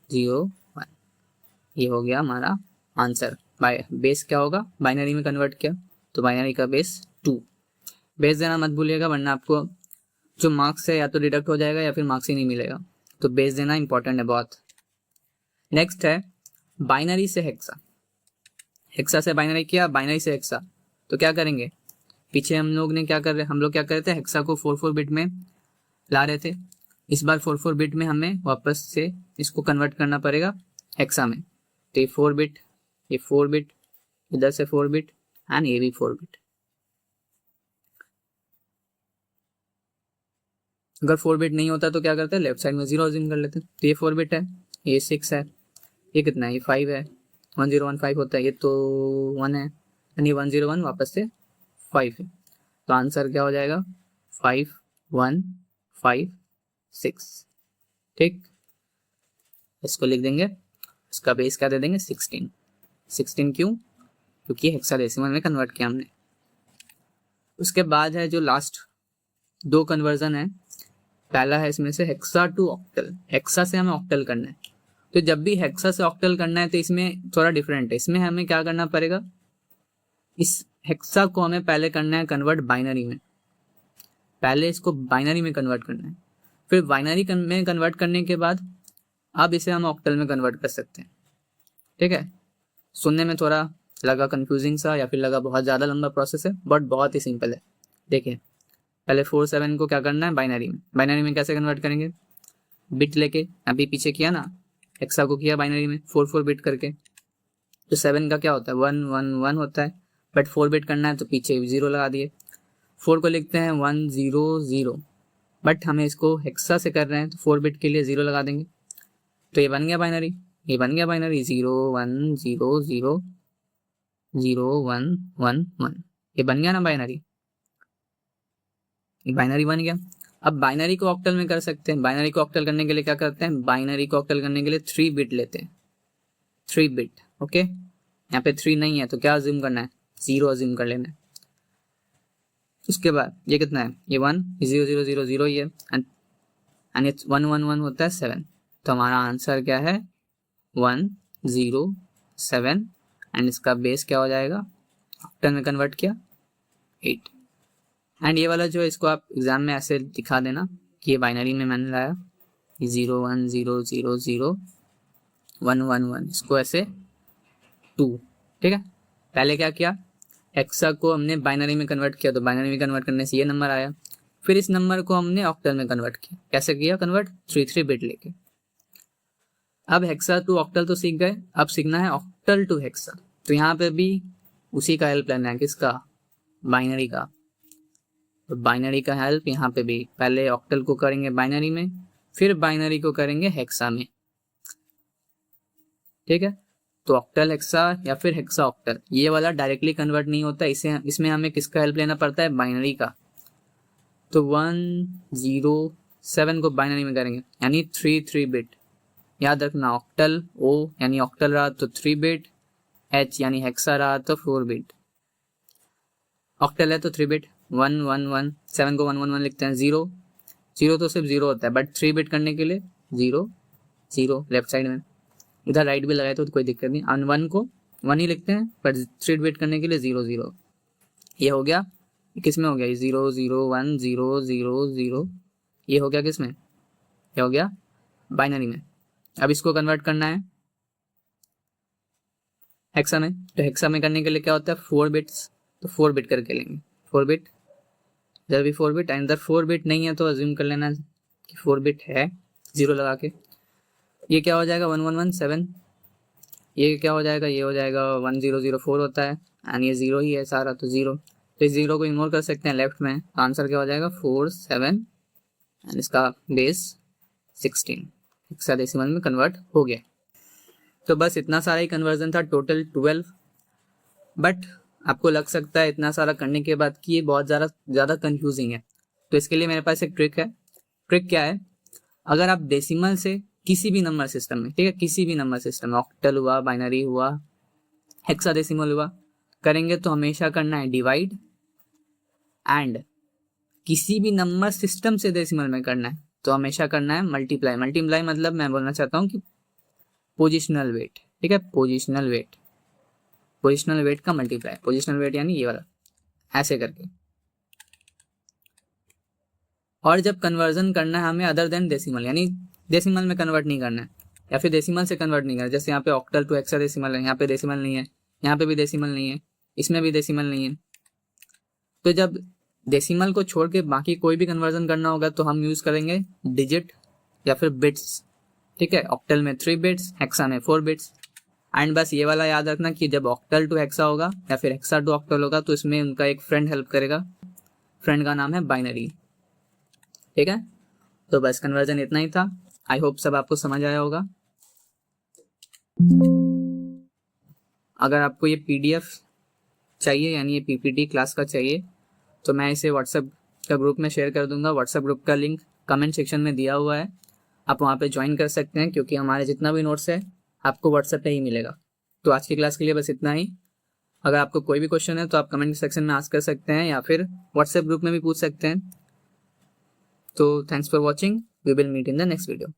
0 1, ये हो गया हमारा आंसर। बेस क्या होगा, बाइनरी में कन्वर्ट किया तो बाइनरी का बेस 2, बेस देना मत भूलिएगा वरना आपको जो मार्क्स है या तो डिडक्ट हो जाएगा या फिर मार्क्स ही नहीं मिलेगा, तो बेस देना इंपॉर्टेंट है बहुत। नेक्स्ट है बाइनरी से हेक्सा, हेक्सा से बाइनरी किया, बाइनरी से हेक्सा, तो क्या करेंगे, पीछे हम लोग क्या कर रहे थे, हेक्सा को 4 बिट में ला रहे थे, इस बार 4 बिट में हमें वापस से इसको कन्वर्ट करना पड़ेगा हेक्सा में, तो ये 4 बिट, ये 4 बिट, इधर से 4 बिट एंड ये भी 4 बिट। अगर 4 बिट नहीं होता तो क्या करते हैं, लेफ्ट साइड में 0 अज्यूम कर लेते हैं, तो ये 4 बिट है, ये 6 है, ये कितना है, ये 5 है, 1015 होता है, ये तो 1 है, यानी 101 वापस से 5 है, तो आंसर क्या हो जाएगा 5156, ठीक, इसको लिख देंगे, इसका बेस क्या दे देंगे 16 क्यों, क्योंकि हेक्साडेसिमल में कन्वर्ट किया हमने। उसके बाद है जो लास्ट 2 कन्वर्जन है, पहला है इसमें से हेक्सा टू ऑक्टल, हेक्सा से हमें ऑक्टल करना है, तो जब भी हेक्सा से ऑक्टल करना है तो इसमें थोड़ा डिफरेंट है, इसमें हमें क्या करना पड़ेगा, इस हेक्सा को हमें पहले करना है कन्वर्ट बाइनरी में, पहले इसको बाइनरी में कन्वर्ट करना है, फिर बाइनरी में कन्वर्ट करने के बाद अब इसे हम ऑक्टल में कन्वर्ट कर सकते हैं, ठीक है। सुनने में थोड़ा लगा कंफ्यूजिंग सा या फिर लगा बहुत ज़्यादा लंबा प्रोसेस है, बट बहुत ही सिंपल है। देखिए पहले 4 7 को क्या करना है बाइनरी में कैसे कन्वर्ट करेंगे, बिट लेके अभी पीछे किया ना, हेक्सा को किया बाइनरी में 4 बिट करके, तो 7 का क्या होता है 1 1 1 होता है, बट 4 बिट करना है तो पीछे 0 लगा दिए। 4 को लिखते हैं 1 0 0, बट हमें इसको हेक्सा से कर रहे हैं तो 4 बिट के लिए 0 लगा देंगे, तो ये बन गया बाइनरी। ये बन गया बाइनरी 0 1 0 0 0 1 1 1, ये बन गया ना बाइनरी, ये बाइनरी बन गया। अब बाइनरी को ऑक्टल में कर सकते हैं। बाइनरी को ऑक्टल करने के लिए क्या करते हैं, बाइनरी को ऑक्टल करने के लिए 3 बिट लेते हैं, 3 बिट। ओके, यहाँ पे 3 नहीं है तो क्या अज्यूम करना है, 0 अज्यूम कर लेना है। उसके बाद ये कितना है, ये 1 0 0 0 0 ये एंड 1 1 1 होता है 7, तो हमारा आंसर क्या है 1 0 7, एंड इसका बेस क्या हो जाएगा, ऑक्टल में कन्वर्ट किया 8। एंड ये वाला जो है इसको आप एग्जाम में ऐसे दिखा देना कि ये बाइनरी में मैंने लाया 0 1 0 0 0 1 1 1, इसको ऐसे 2। ठीक है, पहले क्या किया, हेक्सा को हमने बाइनरी में कन्वर्ट किया, तो बाइनरी में कन्वर्ट करने से ये नंबर आया। फिर इस नंबर को हमने ऑक्टल में कन्वर्ट किया, कैसे किया कन्वर्ट, 3 बिट लेके। अब हेक्सा टू ऑक्टल तो सीख गए, अब सीखना है ऑक्टल टू हेक्सा। तो यहाँ पे भी उसी का हेल्प लेना है, किसका, बाइनरी का। तो बाइनरी का हेल्प यहाँ पे भी, पहले ऑक्टल को करेंगे बाइनरी में, फिर बाइनरी को करेंगे हेक्सा में। ठीक है, तो ऑक्टल हेक्सा या फिर हेक्सा ऑक्टल, ये वाला डायरेक्टली कन्वर्ट नहीं होता, इसे इसमें हमें किसका हेल्प लेना पड़ता है, बाइनरी का। तो 1 0 7 को बाइनरी में करेंगे, यानी 3 बिट। याद रखना, ऑक्टल ओ यानी ऑक्टल रहा तो 3 बिट, एच यानी हेक्सा रहा तो 4 बिट। ऑक्टल है तो 3 बिट, 1 1 1, 7 को 1 1 1 लिखते हैं। 0 0 तो सिर्फ 0 होता है, बट 3 बिट करने के लिए 0 0 लेफ्ट साइड में, इधर राइट भी लगाए तो कोई दिक्कत नहीं। और 1 को 1 ही लिखते हैं, बट 3 बिट करने के लिए 0 0। ये हो गया, किस में हो गया, 0 0 1 0 0 0, ये हो गया किस में, ये हो गया बाइनरी में। अब इसको कन्वर्ट करना है हेक्सा में, तो हेक्सा में करने के लिए क्या होता है 4 बिट्स, तो 4 बिट करके लेंगे, 4 बिट, इधर भी 4 बिट, एंड इधर 4 बिट नहीं है तो अज्यूम कर लेना कि 4 बिट है 0 लगा के। ये क्या हो जाएगा 1 1 1 7, ये क्या हो जाएगा, ये हो जाएगा 1 0 0 4 होता है, एंड ये 0 ही है सारा, तो 0, तो इस 0 को इग्नोर कर सकते हैं लेफ्ट में, तो आंसर क्या हो जाएगा 4 7, एंड इसका बेस 16 हेक्साडेसिमल में कन्वर्ट हो गया। तो बस इतना सारा ही कन्वर्जन था, टोटल 12। बट आपको लग सकता है इतना सारा करने के बाद कि ये बहुत ज़्यादा कंफ्यूजिंग है, तो इसके लिए मेरे पास एक ट्रिक है। ट्रिक क्या है, अगर आप डेसिमल से किसी भी नंबर सिस्टम में, ठीक है, किसी भी नंबर सिस्टम में, ऑक्टल हुआ, बाइनरी हुआ, हेक्साडेसिमल हुआ, करेंगे तो हमेशा करना है डिवाइड, एंड किसी भी नंबर सिस्टम से डेसिमल में करना है तो हमेशा करना है मल्टीप्लाई। मल्टीप्लाई मतलब मैं बोलना चाहता हूँ कि पोजिशनल वेट, ठीक है, पोजिशनल वेट, पोजिशनल वेट का मल्टीप्लाई, पोजिशनल वेट यानी ये वाला, ऐसे करके। और जब कन्वर्जन करना है हमें अदर देन डेसिमल, यानी डेसिमल में कन्वर्ट नहीं करना है, या फिर डेसिमल से कन्वर्ट नहीं करना, जैसे यहाँ पे ऑक्टल टू हेक्साडेसिमल है, यहाँ पे डेसिमल नहीं है, यहाँ पे भी डेसिमल नहीं है, इसमें भी डेसिमल नहीं है। तो जब डेसिमल को छोड़ के बाकी कोई भी कन्वर्जन करना होगा तो हम यूज करेंगे डिजिट या फिर बिट्स, ठीक है। ऑक्टल में 3 बिट्स, हेक्सा में 4 बिट्स। एंड बस ये वाला याद रखना कि जब ऑक्टल टू हेक्सा होगा या फिर हेक्सा टू ऑक्टल होगा तो इसमें उनका एक फ्रेंड हेल्प करेगा, फ्रेंड का नाम है बाइनरी, ठीक है। तो बस कन्वर्जन इतना ही था, आई होप सब आपको समझ आया होगा। अगर आपको ये PDF चाहिए यानी ये PPT क्लास का चाहिए तो मैं इसे व्हाट्सएप का ग्रुप में शेयर कर दूंगा। व्हाट्सएप ग्रुप का लिंक कमेंट सेक्शन में दिया हुआ है, आप वहाँ पे ज्वाइन कर सकते हैं, क्योंकि हमारे जितना भी नोट्स है आपको व्हाट्सएप पे ही मिलेगा। तो आज की क्लास के लिए बस इतना ही। अगर आपको कोई भी क्वेश्चन है तो आप कमेंट सेक्शन में आस्क कर सकते हैं या फिर व्हाट्सएप ग्रुप में भी पूछ सकते हैं। तो thanks for watching, we will meet in the next video.